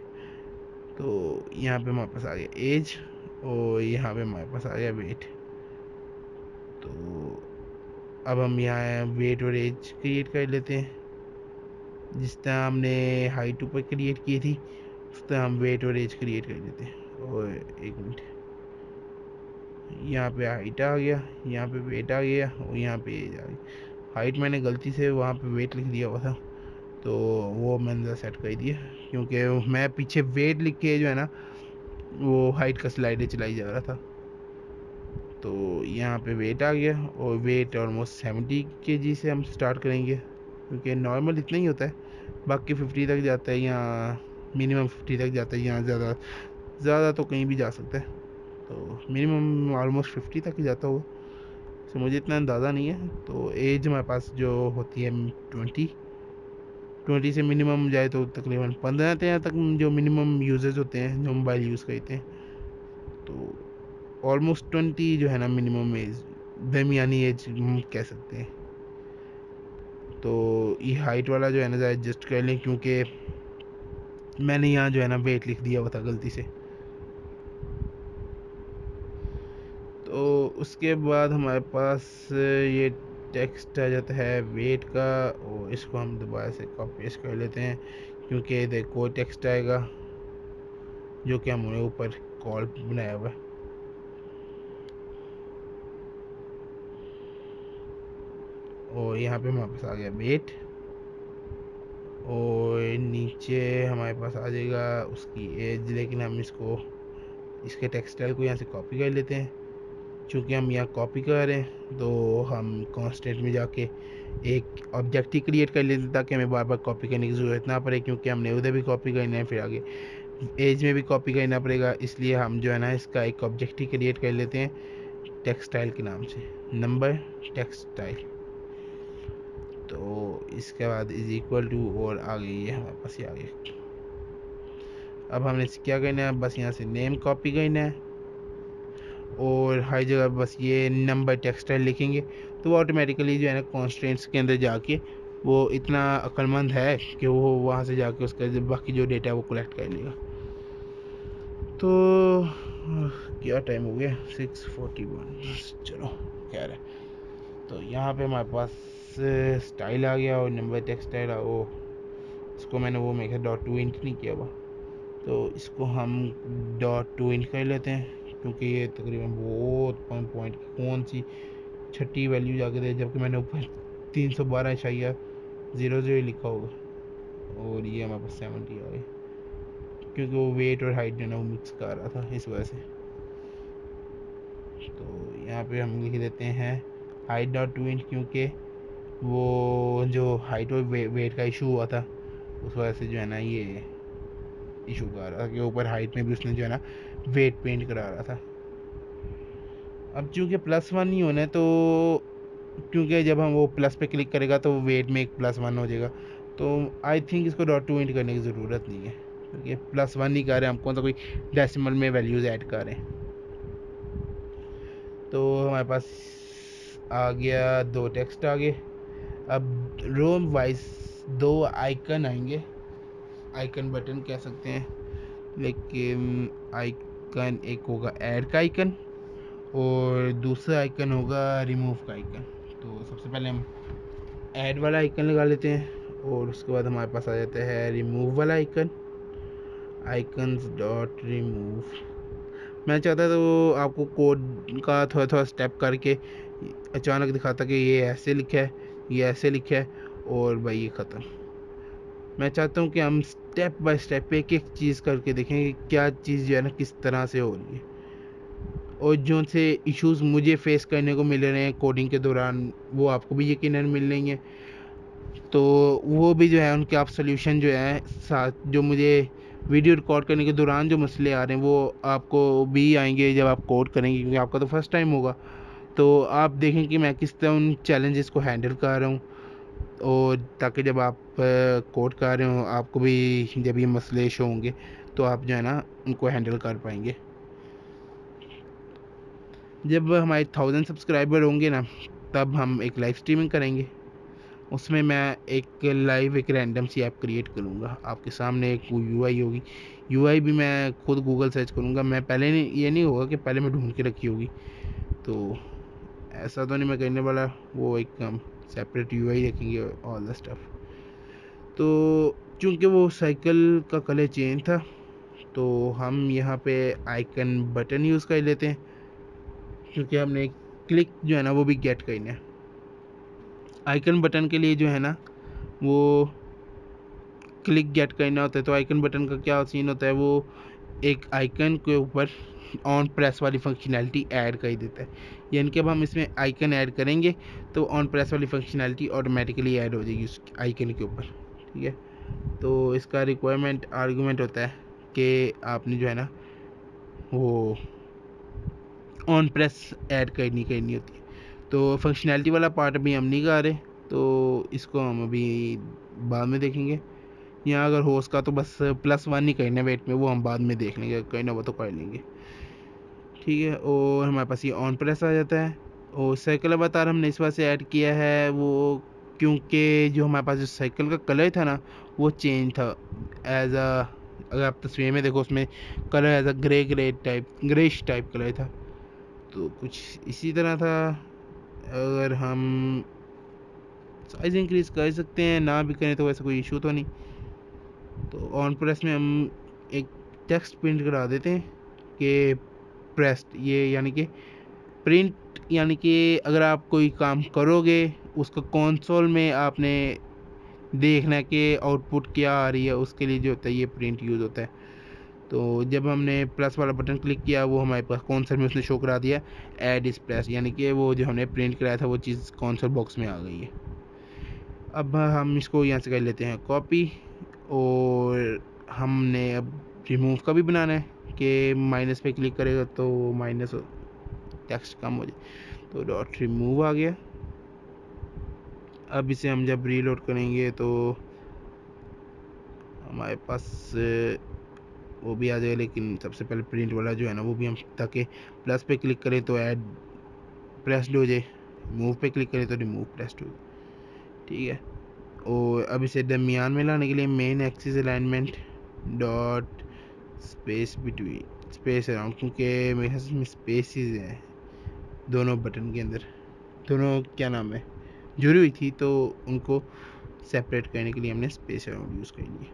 तो यहाँ पे हमारे पास आ गया एज, और यहाँ पे हमारे पास आ गया वेट। तो अब हम यहाँ वेट और एज क्रिएट कर लेते हैं, जिस तरह हमने हाइट ऊपर क्रिएट की थी उस तरह हम वेट और एज क्रिएट कर लेते हैं। और एक मिनट, यहाँ पे हाइट आ गया, यहाँ पे वेट आ गया, और यहाँ पे एज आ गई। हाइट मैंने गलती से वहाँ पे वेट लिख दिया हुआ था, तो वो मैंने सेट कर दिया, क्योंकि मैं पीछे वेट लिख के जो है ना वो हाइट का स्लाइडर चलाई जा रहा था। तो यहाँ पे वेट आ गया, और वेट ऑलमोस्ट 70 kg से हम स्टार्ट करेंगे, क्योंकि नॉर्मल इतना ही होता है, बाकी 50 तक जाता है, यहाँ मिनिमम 50 तक जाता है, यहाँ ज़्यादा तो कहीं भी जा सकता है। तो मिनिमम ऑलमोस्ट 50 तक ही जाता होगा, तो मुझे इतना अंदाज़ा नहीं है। तो एज हमारे पास जो होती है 20 से मिनिमम जाए तो तकरीबन 15 तक जो मिनिमम यूजर्स होते हैं जो मोबाइल यूज़ करते हैं। तो ऑलमोस्ट 20 जो है ना मिनिमम एज, दरमियानी एज हम कह सकते हैं। तो ये हाइट वाला जो है ना एडजस्ट कर लें, क्योंकि मैंने यहाँ जो है ना वेट लिख दिया हुआ था गलती से। तो उसके बाद हमारे पास ये टेक्स्ट आ जाता है वेट का, और इसको हम दोबारा से कॉपी पेस्ट कर लेते हैं, क्योंकि देखो टेक्स्ट आएगा जो कि हमने ऊपर कॉल बनाया हुआ है। और यहाँ पे हमारे पास आ गया वेट, और नीचे हमारे पास आ जाएगा उसकी एज, लेकिन हम इसके टेक्सटाइल को यहाँ से कॉपी कर लेते हैं। चूँकि हम यहाँ कॉपी कर रहे हैं तो हम कॉन्स्टेंट में जाके एक ऑब्जेक्ट ही क्रिएट कर लेते हैं, ताकि हमें बार बार कॉपी करने की ज़रूरत ना पड़े, क्योंकि हमने उधर भी कॉपी करना है, फिर आगे एज में भी कॉपी करना पड़ेगा। इसलिए हम जो है ना इसका एक ऑब्जेक्ट ही क्रिएट कर लेते हैं टेक्सटाइल के नाम से, नंबर टेक्सटाइल। तो इसके बाद इज इक्वल टू, और आ गई है हमारे पास, ये आ गई। अब हमने क्या करना है, बस यहाँ से नेम कॉपी करना है, और हर जगह बस ये नंबर टेक्सटाइल लिखेंगे, तो वो ऑटोमेटिकली जो है ना कॉन्स्टेंट्स के अंदर जाके वो इतना अक्लमंद है कि वो वहाँ से जाके उसका बाकी जो डेटा है वो कलेक्ट कर लेगा। तो क्या टाइम हो गया, 6:41, चलो खैर है। तो यहाँ पे हमारे पास स्टाइल आ गया और नंबर टेक्सटाइल वो, इसको मैंने वो मेरे .2 इंट नहीं किया हुआ, तो इसको हम .2 इंट कर लेते हैं, क्योंकि ये तकरीबन बहुत पॉइंट कौन सी छठी वैल्यू जाके दे, जबकि मैंने ऊपर 312.00 लिखा होगा, और ये हमारे पास 70 आ गए, क्योंकि वो वेट और हाइट जो ना वो मिक्स कर रहा था इस वजह से। तो यहाँ पे हम लिख देते हैं हाइट डॉट टू इंच, क्योंकि वो जो हाइट और वेट का इशू हुआ था उस वजह से जो है ना ये इशू कर रहा था कि ऊपर हाइट में भी उसने जो है ना वेट पेंट करा रहा था। अब चूँकि +1 ही होना है तो क्योंकि जब हम वो प्लस पे क्लिक करेगा तो वेट में एक +1 हो जाएगा, तो आई थिंक इसको डॉट टू इंट करने की ज़रूरत नहीं है, क्योंकि +1 ही कर रहे हैं, हमको तो कोई डेसिमल में वैल्यूज़ ऐड कर रहे हैं। तो हमारे पास आ गया 2 टेक्स्ट आ गए। अब रो वाइज 2 आइकन आएंगे, आइकन बटन कह सकते हैं, लेकिन आइकन एक होगा ऐड का आइकन और दूसरा आइकन होगा रिमूव का आइकन। तो सबसे पहले हम ऐड वाला आइकन लगा लेते हैं और उसके बाद हमारे पास आ जाता है रिमूव वाला आइकन, आइकन्स डॉट रिमूव। मैं चाहता तो आपको कोड का थोड़ा थोड़ा स्टेप करके अचानक दिखाता कि ये ऐसे लिखा है, ये ऐसे लिखा है और भाई ये ख़त्म। मैं चाहता हूँ कि हम स्टेप बाय स्टेप एक एक चीज़ करके देखें कि क्या चीज़ जो है ना किस तरह से हो रही है, और जो से इश्यूज मुझे फेस करने को मिल रहे हैं कोडिंग के दौरान वो आपको भी यकीनन मिल रही हैं। तो वो भी जो है उनके आप सोल्यूशन जो है साथ, जो मुझे वीडियो रिकॉर्ड करने के दौरान जो मसले आ रहे हैं वो आपको भी आएंगे जब आप कोड करेंगे, क्योंकि आपका तो फर्स्ट टाइम होगा। तो आप देखें कि मैं किस तरह उन चैलेंजेस को हैंडल कर रहा हूँ, और ताकि जब आप कोड कर रहे हो आपको भी जब ये मसले शो होंगे तो आप जो है ना उनको हैंडल कर पाएंगे। जब हमारे 1000 सब्सक्राइबर होंगे ना तब हम एक लाइव स्ट्रीमिंग करेंगे, उसमें मैं एक रैंडम सी ऐप क्रिएट करूँगा। आपके सामने एक यूआई होगी, यूआई भी मैं खुद गूगल सर्च करूँगा, मैं पहले नहीं, ये नहीं होगा कि पहले मैं ढूंढ के रखी होगी, तो ऐसा तो नहीं मैं करने वाला। वो एक हम सेपरेट यूआई रखेंगे ऑल द स्टफ। तो चूँकि वो साइकिल का कलर चेंज था तो हम यहाँ पे आइकन बटन यूज़ कर लेते हैं, क्योंकि हमने क्लिक जो है ना वो भी गेट करना है। आइकन बटन के लिए जो है ना वो क्लिक गेट करना होता है। तो आइकन बटन का क्या सीन होता है, वो एक आइकन के ऊपर ऑन प्रेस वाली फंक्शनैलिटी ऐड कर देता है, यानी कि अब हम इसमें आइकन ऐड करेंगे तो ऑन प्रेस वाली फंक्शनैलिटी ऑटोमेटिकली ऐड हो जाएगी उस आइकन के ऊपर। ठीक है, तो इसका रिक्वायरमेंट आर्गूमेंट होता है कि आपने जो है ना वो ऑन प्रेस ऐड करनी होती है। तो फंक्शनैलिटी वाला पार्ट अभी हम नहीं कर रहे, तो इसको हम अभी बाद में देखेंगे। यहाँ अगर हो उसका तो बस +1 ही करना है वेट में, वो हम बाद में देख लेंगे, करना वो तो कर लेंगे। ठीक है, और हमारे पास ये ऑन प्रेस आ जाता है। और साइकिल अवतार हमने इस बात से ऐड किया है वो क्योंकि जो हमारे पास जो साइकिल का कलर था ना वो चेंज था एज अ, अगर आप तस्वीर में देखो उसमें colour as a greyish type colour था, तो कुछ इसी तरह था। अगर हम साइज़ इंक्रीज़ कर सकते हैं, ना भी करें तो वैसे कोई इशू तो नहीं। तो ऑन प्रेस में हम एक टेक्स्ट प्रिंट करा देते हैं कि प्रेस्ड, ये यानी कि प्रिंट, यानी कि अगर आप कोई काम करोगे उसका कंसोल में आपने देखना है कि आउटपुट क्या आ रही है, उसके लिए जो होता है ये प्रिंट यूज़ होता है। तो जब हमने प्लस वाला बटन क्लिक किया वो हमारे पास कंसोल में उसने शो करा दिया ऐड इस प्रेस, यानी कि वो जो हमने प्रिंट कराया था वो चीज़ कंसोल बॉक्स में आ गई है। अब हम इसको यहाँ से कर लेते हैं कॉपी, और हमने अब रिमूव का भी बनाना है कि माइनस पे क्लिक करेगा तो माइनस टेक्स्ट कम हो जाए, तो डॉट रिमूव आ गया। अब इसे हम जब रीलोड करेंगे तो हमारे पास वो भी आ जाएगा, लेकिन सबसे पहले प्रिंट वाला जो है ना वो भी हम, ताकि प्लस पे क्लिक करें तो ऐड प्रेस्ड हो जाए, मूव पे क्लिक करें तो रिमूव प्रेस्ड हो जाए। ठीक है, और अब इसे दरमियान में लाने के लिए main axis alignment dot space between space around, क्योंकि मेरे ख्याल में स्पेसिस हैं दोनों बटन के अंदर, दोनों क्या नाम है जुड़ी हुई थी, तो उनको सेपरेट करने के लिए हमने स्पेस अराउंड यूज़ कर लिया।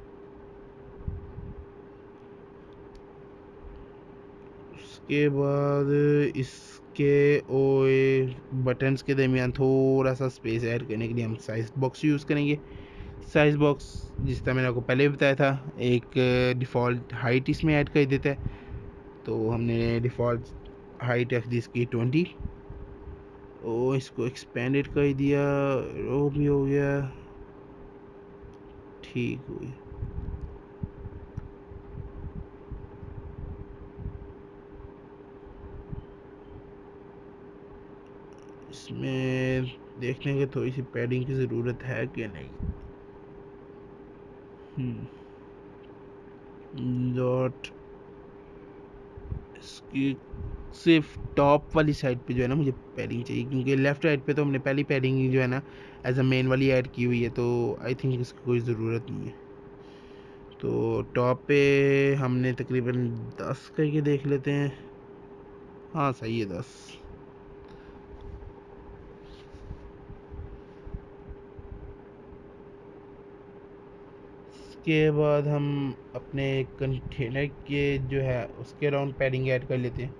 उसके बाद इसके और बटन्स के दरमियान थोड़ा सा स्पेस ऐड करने के लिए हम साइज बॉक्स यूज़ करेंगे। साइज बॉक्स जिस तरह मैंने आपको पहले भी बताया था, एक डिफ़ॉल्ट हाइट इसमें ऐड कर देता है। तो हमने डिफ़ॉल्ट हाइट रख दी इसकी 20, ओ इसको एक्सपेंडेड कर दिया, वो भी हो गया, ठीक हो गया। इसमें देखने के थोड़ी सी पैडिंग की ज़रूरत है कि नहीं। डॉट इसकी सिर्फ टॉप वाली साइड पे जो है ना मुझे पैडिंग चाहिए, क्योंकि लेफ़्ट राइट पे तो हमने पहली पैडिंग जो है ना एज अ मेन वाली ऐड की हुई है, तो आई थिंक इसकी कोई ज़रूरत नहीं है। तो टॉप पे हमने तकरीबन 10 करके देख लेते हैं। हाँ सही है 10। इसके बाद हम अपने कंटेनर के जो है उसके अराउंड पैडिंग ऐड कर लेते हैं,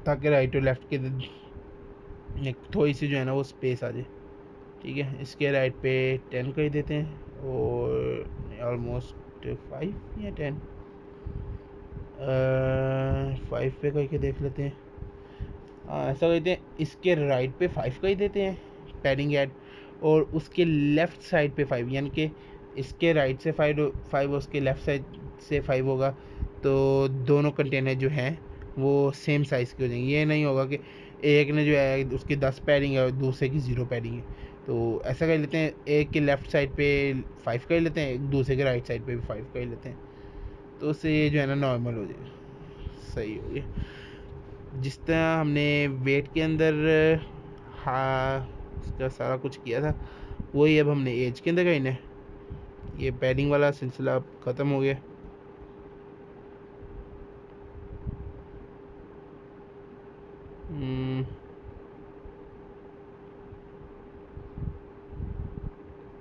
ताकि राइट और लेफ़्ट के थोड़ी सी जो है ना वो स्पेस आ जाए। ठीक है, इसके राइट पे 10 कर देते हैं, और ऑलमोस्ट 5 या 10, 5 पे करके देख लेते हैं। हाँ ऐसा करते हैं, इसके राइट पे 5 कर देते हैं पैडिंग ऐड, और उसके लेफ़्ट साइड पे 5, यानी कि इसके राइट से 5 उसके लेफ़्ट साइड से 5 होगा, तो दोनों कंटेनर जो हैं वो सेम साइज़ के हो जाएंगे। ये नहीं होगा कि एक ने जो है उसकी 10 पैडिंग है और दूसरे की 0 पैडिंग है। तो ऐसा कर लेते हैं, एक के लेफ़्ट साइड पे 5 कर लेते हैं, एक दूसरे के राइट साइड पे भी 5 कर लेते हैं, तो उससे ये जो है ना नॉर्मल हो जाएगा। सही हो गया। जिस तरह हमने वेट के अंदर हाँ उसका सारा कुछ किया था, वही अब हमने एज के अंदर करना है। ये पैडिंग वाला सिलसिला अब ख़त्म हो गया।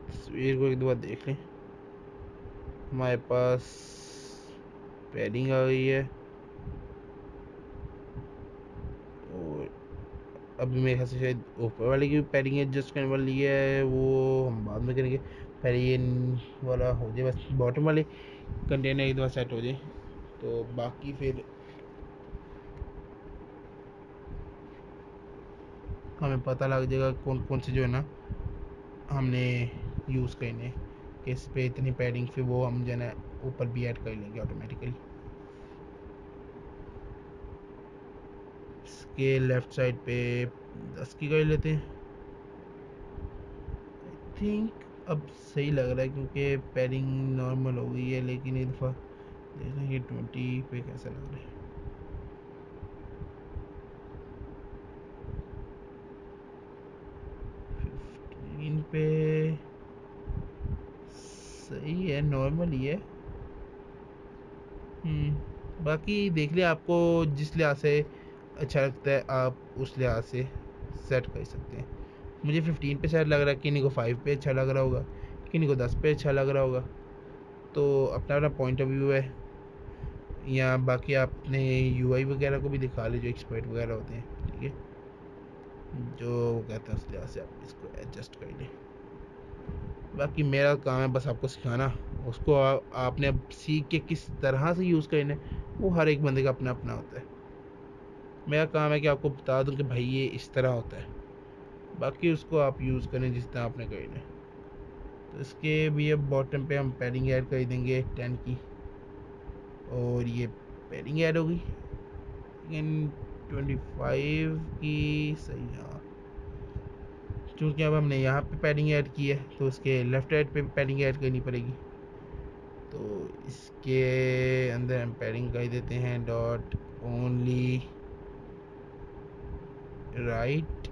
तस्वीर को एक दो बार देख लें, हमारे पास पैडिंग आ गई है, और अभी मेरे ख्याल से शायद ऊपर वाले की भी पैडिंग एडजस्ट करने वाली है, वो हम बाद में करेंगे। पहले ये वाला हो जाए, बस बॉटम वाले कंटेनर एक दो बार सेट हो जाए, तो बाकी फिर हमें पता लग जाएगा कौन कौन से जो है ना हमने यूज़ करने, कि इस पे इतनी पैडिंग, फिर वो हम जो है ना ऊपर भी ऐड कर लेंगे ऑटोमेटिकली। इसके लेफ़्ट साइड पे 10 की कर लेते हैं। आई थिंक अब सही लग रहा है, क्योंकि पैडिंग नॉर्मल हो गई है, लेकिन एक दफ़ा देखें कि 20 पे कैसा लग रहा है। 15 पे सही है, नॉर्मल ही है। बाकी देख लिया, आपको जिस लिहाज से अच्छा लगता है आप उस लिहाज से सेट कर सकते हैं। मुझे 15 पे सेट लग रहा है, किन्हीं को 5 पे अच्छा लग रहा होगा, किन्हीं को 10 पे अच्छा लग रहा होगा, तो अपना अपना पॉइंट ऑफ व्यू है। या बाकी आपने यूआई वगैरह को भी दिखा ली, जो एक्सपर्ट वगैरह होते हैं, ठीक है, जो वो कहते हैं उस लिहाज से आप इसको एडजस्ट कर लें। बाकी मेरा काम है बस आपको सिखाना, उसको आपने अब सीख के किस तरह से यूज़ करना है वो हर एक बंदे का अपना अपना होता है। मेरा काम है कि आपको बता दूं कि भाई ये इस तरह होता है, बाकी उसको आप यूज़ करें जिस तरह आपने करना है। तो इसके भी अब बॉटम पे हम पैडिंग ऐड कर देंगे 10 की, और ये पैडिंग ऐड होगी लेकिन 25 की। सही, हाँ, क्योंकि अब हमने यहाँ पे पैडिंग ऐड की है, तो उसके लेफ़्ट राइट पे भी पैडिंग ऐड करनी पड़ेगी। तो इसके अंदर हम पैडिंग कर देते हैं डॉट ओनली राइट,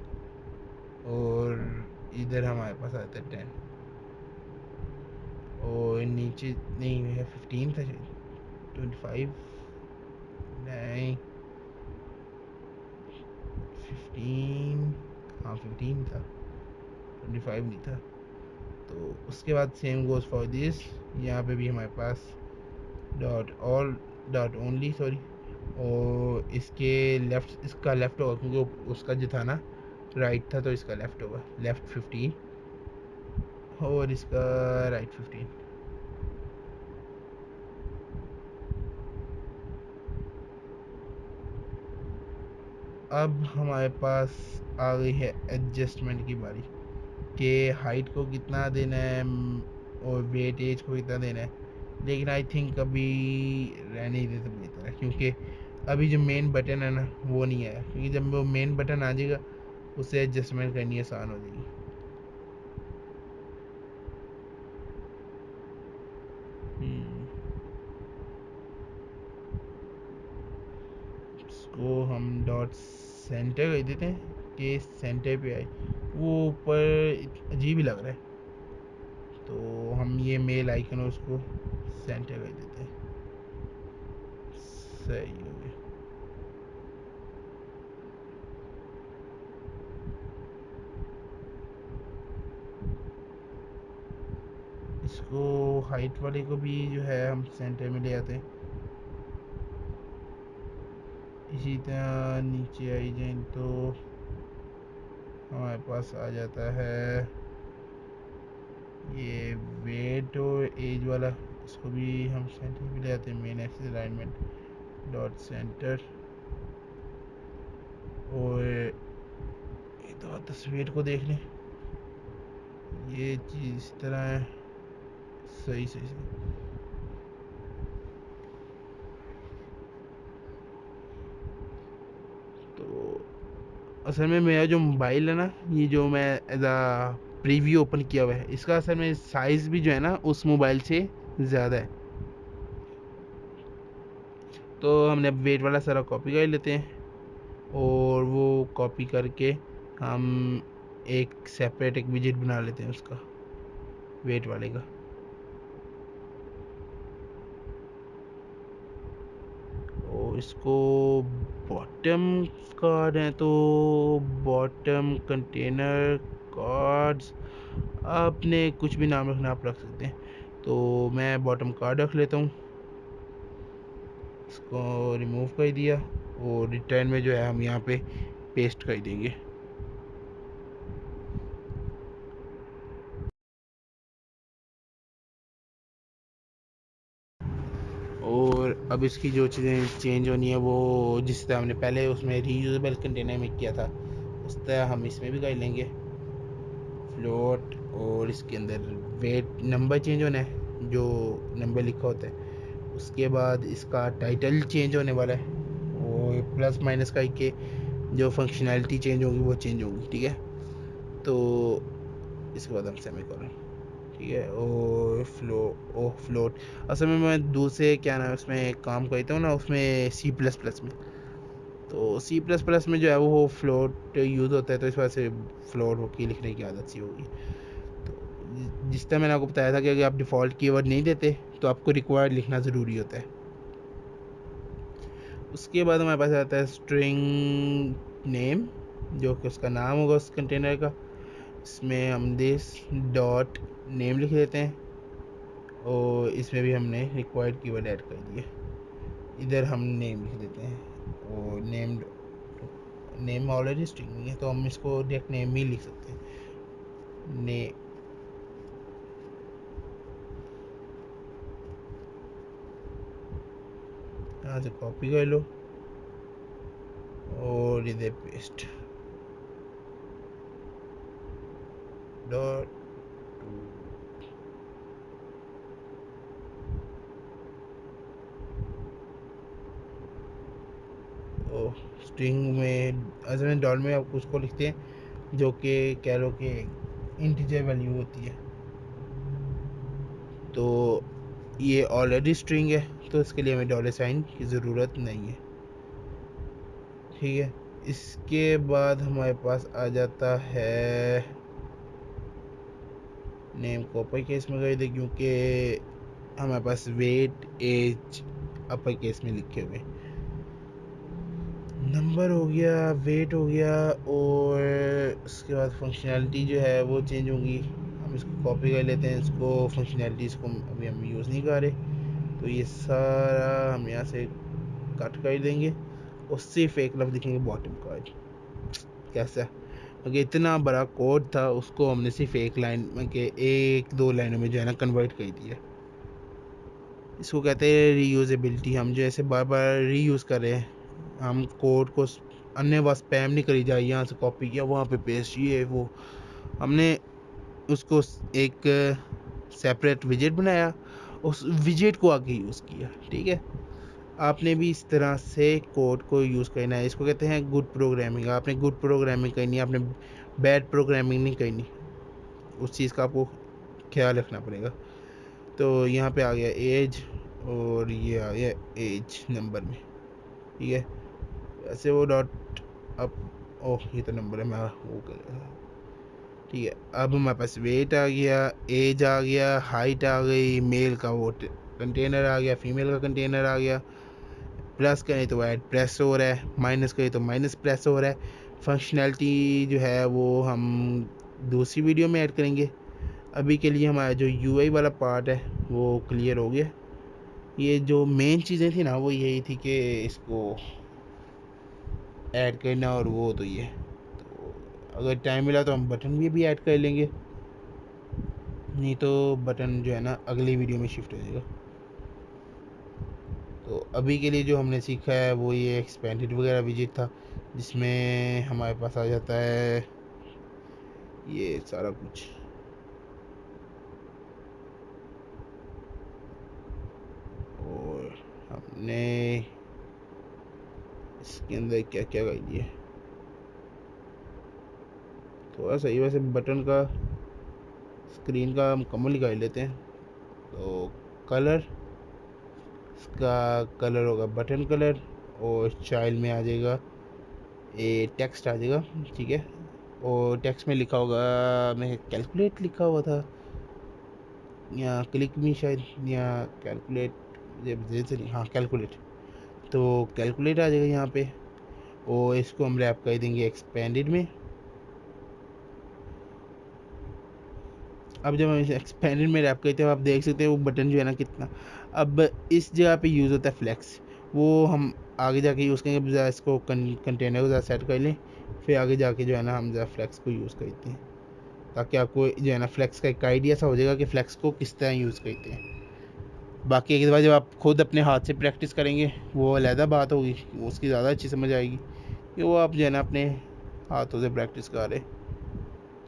और इधर हमारे पास आता है 10, और नीचे नहीं है 15 था शायद, 25 नहीं 15, हाँ 15 था, 25 नहीं था। तो उसके बाद सेम गोज़ फॉर दिस, यहाँ पे भी हमारे पास dot all dot only sorry, और इसके लेफ़्ट, इसका लेफ़्ट होगा क्योंकि उसका जो था ना राइट था, तो इसका लेफ़्ट होगा, लेफ़्ट 15 और इसका राइट 15। अब हमारे पास आ गई है एडजस्टमेंट की बारी कि हाइट को कितना देना है और वेट एज को कितना देना है। लेकिन आई थिंक अभी रहने ही दे तो बेहतर है, क्योंकि अभी जो मेन बटन है ना वो नहीं आया, क्योंकि जब वो मेन बटन आ जाएगा उससे एडजस्टमेंट करनी आसान हो जाएगी। इसको हम डॉट सेंटर कर देते हैं कि सेंटर पे आए। वो ऊपर अजीब ही लग रहा है, तो हम ये मेल आइकन है उसको सेंटर कर देते हैं। सही हो गया। इसको हाइट वाले को भी जो है हम सेंटर में ले आते हैं। इसी तरह नीचे आई जाए तो हमारे पास आ जाता है ये वेट और एज वाला। इसको भी हम सेंटर में ले आते हैं। Main axis alignment dot centre. और ये तो तस्वीर को देख लें, ये चीज़ इस तरह है। सही सही सही। तो असल में मेरा जो मोबाइल है ना, ये जो मैं एज आ प्रीव्यू ओपन किया हुआ है, इसका असल में साइज़ भी जो है ना उस मोबाइल से ज़्यादा है। तो हमने अब वेट वाला सारा कॉपी कर लेते हैं और वो कॉपी करके हम एक सेपरेट एक विजिट बना लेते हैं उसका, वेट वाले का। और इसको बॉटम कार्ड है तो बॉटम कंटेनर कार्ड्स, आपने कुछ भी नाम रखना आप रख सकते हैं। तो मैं बॉटम कार्ड रख लेता हूँ। इसको रिमूव कर दिया और रिटर्न में जो है हम यहाँ पे पेस्ट कर देंगे। और अब इसकी जो चीज़ें चेंज होनी है वो जिस तरह हमने पहले उसमें रीयूजेबल कंटेनर में किया था उस तरह हम इसमें भी कर लेंगे। फ्लोट और इसके अंदर वेट नंबर चेंज होना है, जो नंबर लिखा होता है। उसके बाद इसका टाइटल चेंज होने वाला है और प्लस माइनस का के जो फंक्शनैलिटी चेंज होगी वो चेंज होगी। ठीक है, तो इसके बाद हम सेमीकोलन। ठीक है, और फ्लोट असल में मैं दूसरे क्या नाम उसमें काम करता हूँ ना, उसमें सी प्लस प्लस में। तो सी प्लस प्लस में जो है वो फ्लोट यूज़ होता है, तो इस वजह से फ्लोट की लिखने की आदत सी होगी। तो जिस तरह मैंने आपको बताया था कि अगर आप डिफ़ॉल्ट कीवर्ड नहीं देते तो आपको रिक्वायर्ड लिखना ज़रूरी होता है। उसके बाद हमारे पास आता है स्ट्रिंग नेम, जो कि उसका नाम होगा उस कंटेनर का। इसमें हम दिस डॉट नेम लिख देते हैं और इसमें भी हमने रिक्वायर्ड कीवर्ड ऐड कर दिए। इधर हम नेम लिख देते हैं और नेम ऑलरेडी स्ट्रिंग नहीं है तो हम इसको डायरेक्ट नेम ही लिख सकते हैं। यहाँ से कॉपी कर लो और इधर पेस्ट डॉट स्ट्रिंग में असल में डॉट में आप उसको लिखते हैं जो कि कह लो कि इंटीजर वैल्यू होती है। तो ये ऑलरेडी स्ट्रिंग है तो इसके लिए हमें डॉलर साइन की ज़रूरत नहीं है। ठीक है, इसके बाद हमारे पास आ जाता है नेम को अपर केस में कर दे, क्योंकि हमारे पास वेट एज अपर केस में लिखे हुए। नंबर हो गया, वेट हो गया, और उसके बाद फंक्शनैलिटी जो है वो चेंज होगी। हम इसको कॉपी कर लेते हैं, इसको फंक्शनैलिटीज़ को अभी हम यूज़ नहीं कर रहे तो ये सारा हम यहाँ से कट कर देंगे और सिर्फ एक लफ्ज़ लिखेंगे बॉटम कार्ड। कैसा, अगर इतना बड़ा कोड था उसको हमने सिर्फ एक लाइन में के एक दो लाइनों में जो है ना कन्वर्ट कर दिया। इसको कहते हैं रीयूजेबिलिटी। हम जो ऐसे बार बार रीयूज़ कर रहे हैं, हम कोड को अन्य बात स्पैम नहीं करी जाए, यहाँ से कॉपी किया वहाँ पे पेस्ट, ये वो। हमने उसको एक सेपरेट विजेट बनाया, उस विजेट को आगे यूज़ किया। ठीक है, आपने भी इस तरह से कोड को यूज़ करना है। इसको कहते हैं गुड प्रोग्रामिंग। आपने गुड प्रोग्रामिंग करनी है, आपने बैड प्रोग्रामिंग नहीं करनी। उस चीज़ का आपको ख्याल रखना पड़ेगा। तो यहाँ पे आ गया एज, और ये आ गया एज नंबर में। ठीक है, ऐसे वो डॉट अब, ओह ये तो नंबर है, मैं वो कर। ठीक है, अब हमारे पास वेट आ गया, एज आ गया, हाइट आ गई, मेल का वो कंटेनर आ गया, फीमेल का कंटेनर आ गया। प्लस करें तो ऐड प्रेस हो रहा है, माइनस करें तो माइनस प्रेस हो रहा है। फंक्शनैलिटी जो है वो हम दूसरी वीडियो में ऐड करेंगे। अभी के लिए हमारा जो यूआई वाला पार्ट है वो क्लियर हो गया। ये जो मेन चीज़ें थी ना वो यही थी कि इसको ऐड करना, और वो तो ये, तो अगर टाइम मिला तो हम बटन भी ऐड कर लेंगे, नहीं तो बटन जो है ना अगली वीडियो में शिफ्ट हो जाएगा। तो अभी के लिए जो हमने सीखा है वो ये एक्सपेंडेड वगैरह विजिट था, जिसमें हमारे पास आ जाता है ये सारा कुछ। और हमने इसके अंदर क्या क्या कर दिया, थोड़ा सा ये वैसे बटन का स्क्रीन का मुकम्मल कर लेते हैं। तो कलर, इसका कलर होगा बटन कलर, और चाइल्ड में आ जाएगा ये टेक्स्ट आ जाएगा। ठीक है, और टेक्स्ट में लिखा होगा, मैं कैलकुलेट लिखा हुआ था या क्लिक में शायद, या कैलकुलेट, जैसे हाँ कैलकुलेट, तो कैलकुलेट आ जाएगा यहाँ पे। और इसको हम रैप कर देंगे एक्सपेंडेड में। अब जब हम एक्सपेंडेड में रैप करते हैं आप देख सकते हैं वो बटन जो है ना कितना, अब इस जगह पे यूज़ होता है फ्लेक्स, वो हम आगे जाके यूज़ करेंगे। ज़रा इसको कंटेनर को ज़रा सेट कर लें, फिर आगे जाके जो है ना हम ज़रा फ्लेक्स को यूज़ करते हैं, ताकि आपको जो है ना फ्लेक्स का एक आइडिया सा हो जाएगा कि फ्लेक्स को किस तरह यूज़ करते हैं। बाकी एक बार जब आप खुद अपने हाथ से प्रैक्टिस करेंगे वो अलहदा बात होगी, उसकी ज़्यादा अच्छी समझ आएगी कि वो आप जो है ना अपने हाथों से प्रैक्टिस कर रहे।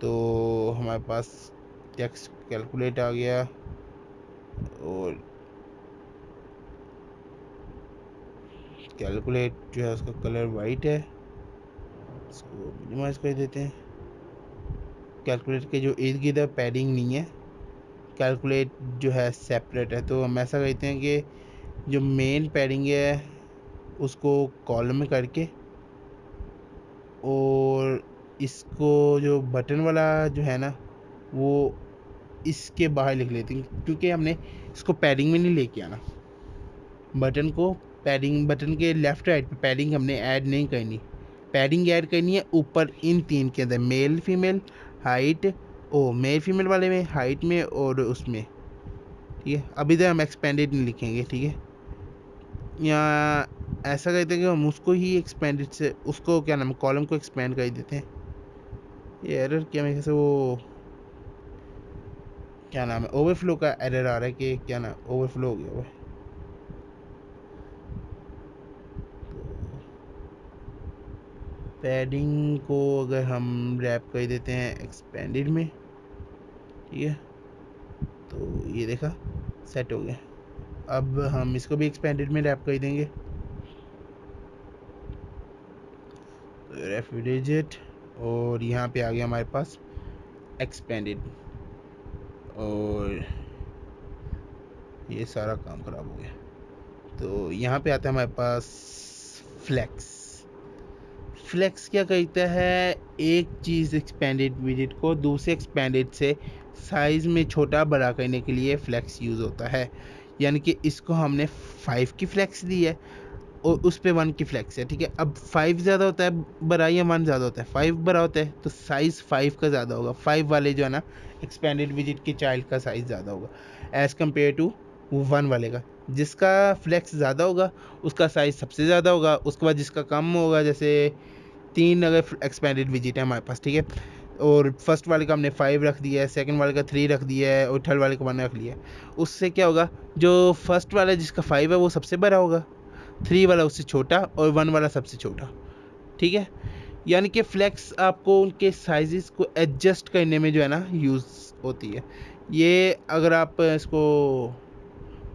तो हमारे पास टेक्स्ट कैलकुलेट आ गया, और कैलकुलेट जो है उसका कलर वाइट है, इसको मिनिमाइज कर देते हैं। कैलकुलेट के जो इर्द गिर्द पैडिंग नहीं है, कैलकुलेट जो है सेपरेट है। तो हम ऐसा करते हैं कि जो मेन पैडिंग है उसको कॉलम में करके, और इसको जो बटन वाला जो है ना वो इसके बाहर लिख लेते हैं, क्योंकि हमने इसको पैडिंग में नहीं लेके आना। बटन को पैडिंग, बटन के लेफ़्ट राइट पे पैडिंग हमने ऐड नहीं करनी। पैडिंग ऐड करनी है ऊपर इन तीन के अंदर, मेल फीमेल हाइट, ओ मेल फीमेल वाले में हाइट में और उसमें। ठीक है, अभी तक हम एक्सपेंडेड नहीं लिखेंगे। ठीक है, या ऐसा करते हैं कि हम उसको ही एक्सपेंडेड से, उसको क्या नाम है, कॉलम को एक्सपेंड कर देते हैं। ये एरर क्या मेरे से वो क्या नाम है, ओवरफ्लो का एरर आ रहा है कि क्या नाम, ओवरफ्लो हो गया वो। पैडिंग को अगर हम रैप कर देते हैं एक्सपेंडेड में, ठीक है, तो ये देखा सेट हो गया। अब हम इसको भी एक्सपेंडेड में रैप कर देंगे, तो रेफ डिजिट, और यहाँ पे आ गया हमारे पास एक्सपेंडेड, और ये सारा काम ख़राब हो गया। तो यहाँ पे आता है हमारे पास फ्लेक्स। फ्लेक्स क्या कहता है, एक चीज़ एक्सपेंडेड विजिट को दूसरे एक्सपेंडेड से साइज़ में छोटा बड़ा करने के लिए फ्लेक्स यूज़ होता है। यानी कि इसको हमने 5 की फ्लेक्स दी है और उस पे 1 की फ्लेक्स है। ठीक है, अब 5 ज़्यादा होता है बड़ा या 1 ज़्यादा होता है, 5 बड़ा होता है, तो साइज़ 5 का ज़्यादा होगा। 5 वाले जो है ना एक्सपेंडेड विजिट के चाइल्ड का साइज़ ज़्यादा होगा एज़ कम्पेयर टू 1 वाले का। जिसका फ्लेक्स ज़्यादा होगा उसका साइज़ सबसे ज़्यादा होगा, उसके बाद जिसका कम होगा, जैसे 3 अगर एक्सपेंडेड विजिट है हमारे पास, ठीक है, और फर्स्ट वाले का हमने 5 रख दिया है, सेकंड वाले का 3 रख दिया है, और थर्ड वाले का 1 रख लिया है। उससे क्या होगा, जो फर्स्ट वाला जिसका 5 है वो सबसे बड़ा होगा, 3 वाला उससे छोटा, और 1 वाला सबसे छोटा। ठीक है। यानी कि फ्लेक्स आपको उनके साइज़ को एडजस्ट करने में जो है ना यूज़ होती है। ये अगर आप इसको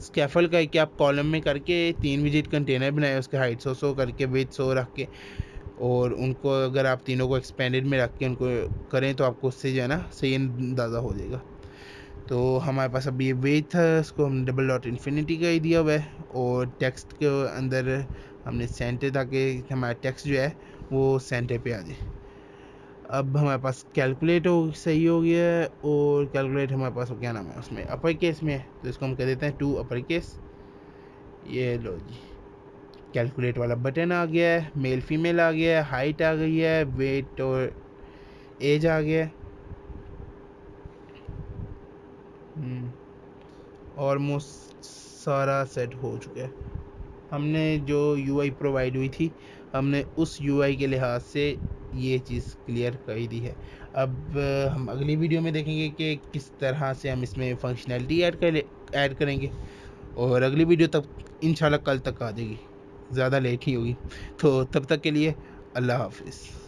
स्कैफल करके आप कॉलम में करके 3 विजिट कंटेनर बनाए, उसके हाइट 100 करके विड्थ 100 रख के, और उनको अगर आप तीनों को एक्सपेंडेड में रख के उनको करें तो आपको उससे जो है ना सही अंदाज़ा हो जाएगा। तो हमारे पास अभी ये वेट था, इसको हम डबल डॉट इन्फिनिटी का ही दिया हुआ है, और टेक्स्ट के अंदर हमने सेंटर, ताकि हमारा टेक्स्ट जो है वो सेंटर पे आ जाए। अब हमारे पास कैलकुलेट हो सही हो गया है, और कैलकुलेट हमारे पास क्या नाम है उसमें अपर केस में है, तो इसको हम कह देते हैं 2 अपर केस। ये लो जी, कैलकुलेट वाला बटन आ गया है, मेल फीमेल आ गया है, हाइट आ गई है, वेट और एज आ गया है। ऑलमोस्ट सारा सेट हो चुका है। हमने जो यूआई प्रोवाइड हुई थी, हमने उस यूआई के लिहाज से ये चीज़ क्लियर कर दी है। अब हम अगली वीडियो में देखेंगे कि किस तरह से हम इसमें फंक्शनैलिटी ऐड करेंगे, और अगली वीडियो तक इंशाल्लाह कल तक आ जाएगी, ज़्यादा लेट ही होगी। तो तब तक के लिए अल्लाह हाफिज़।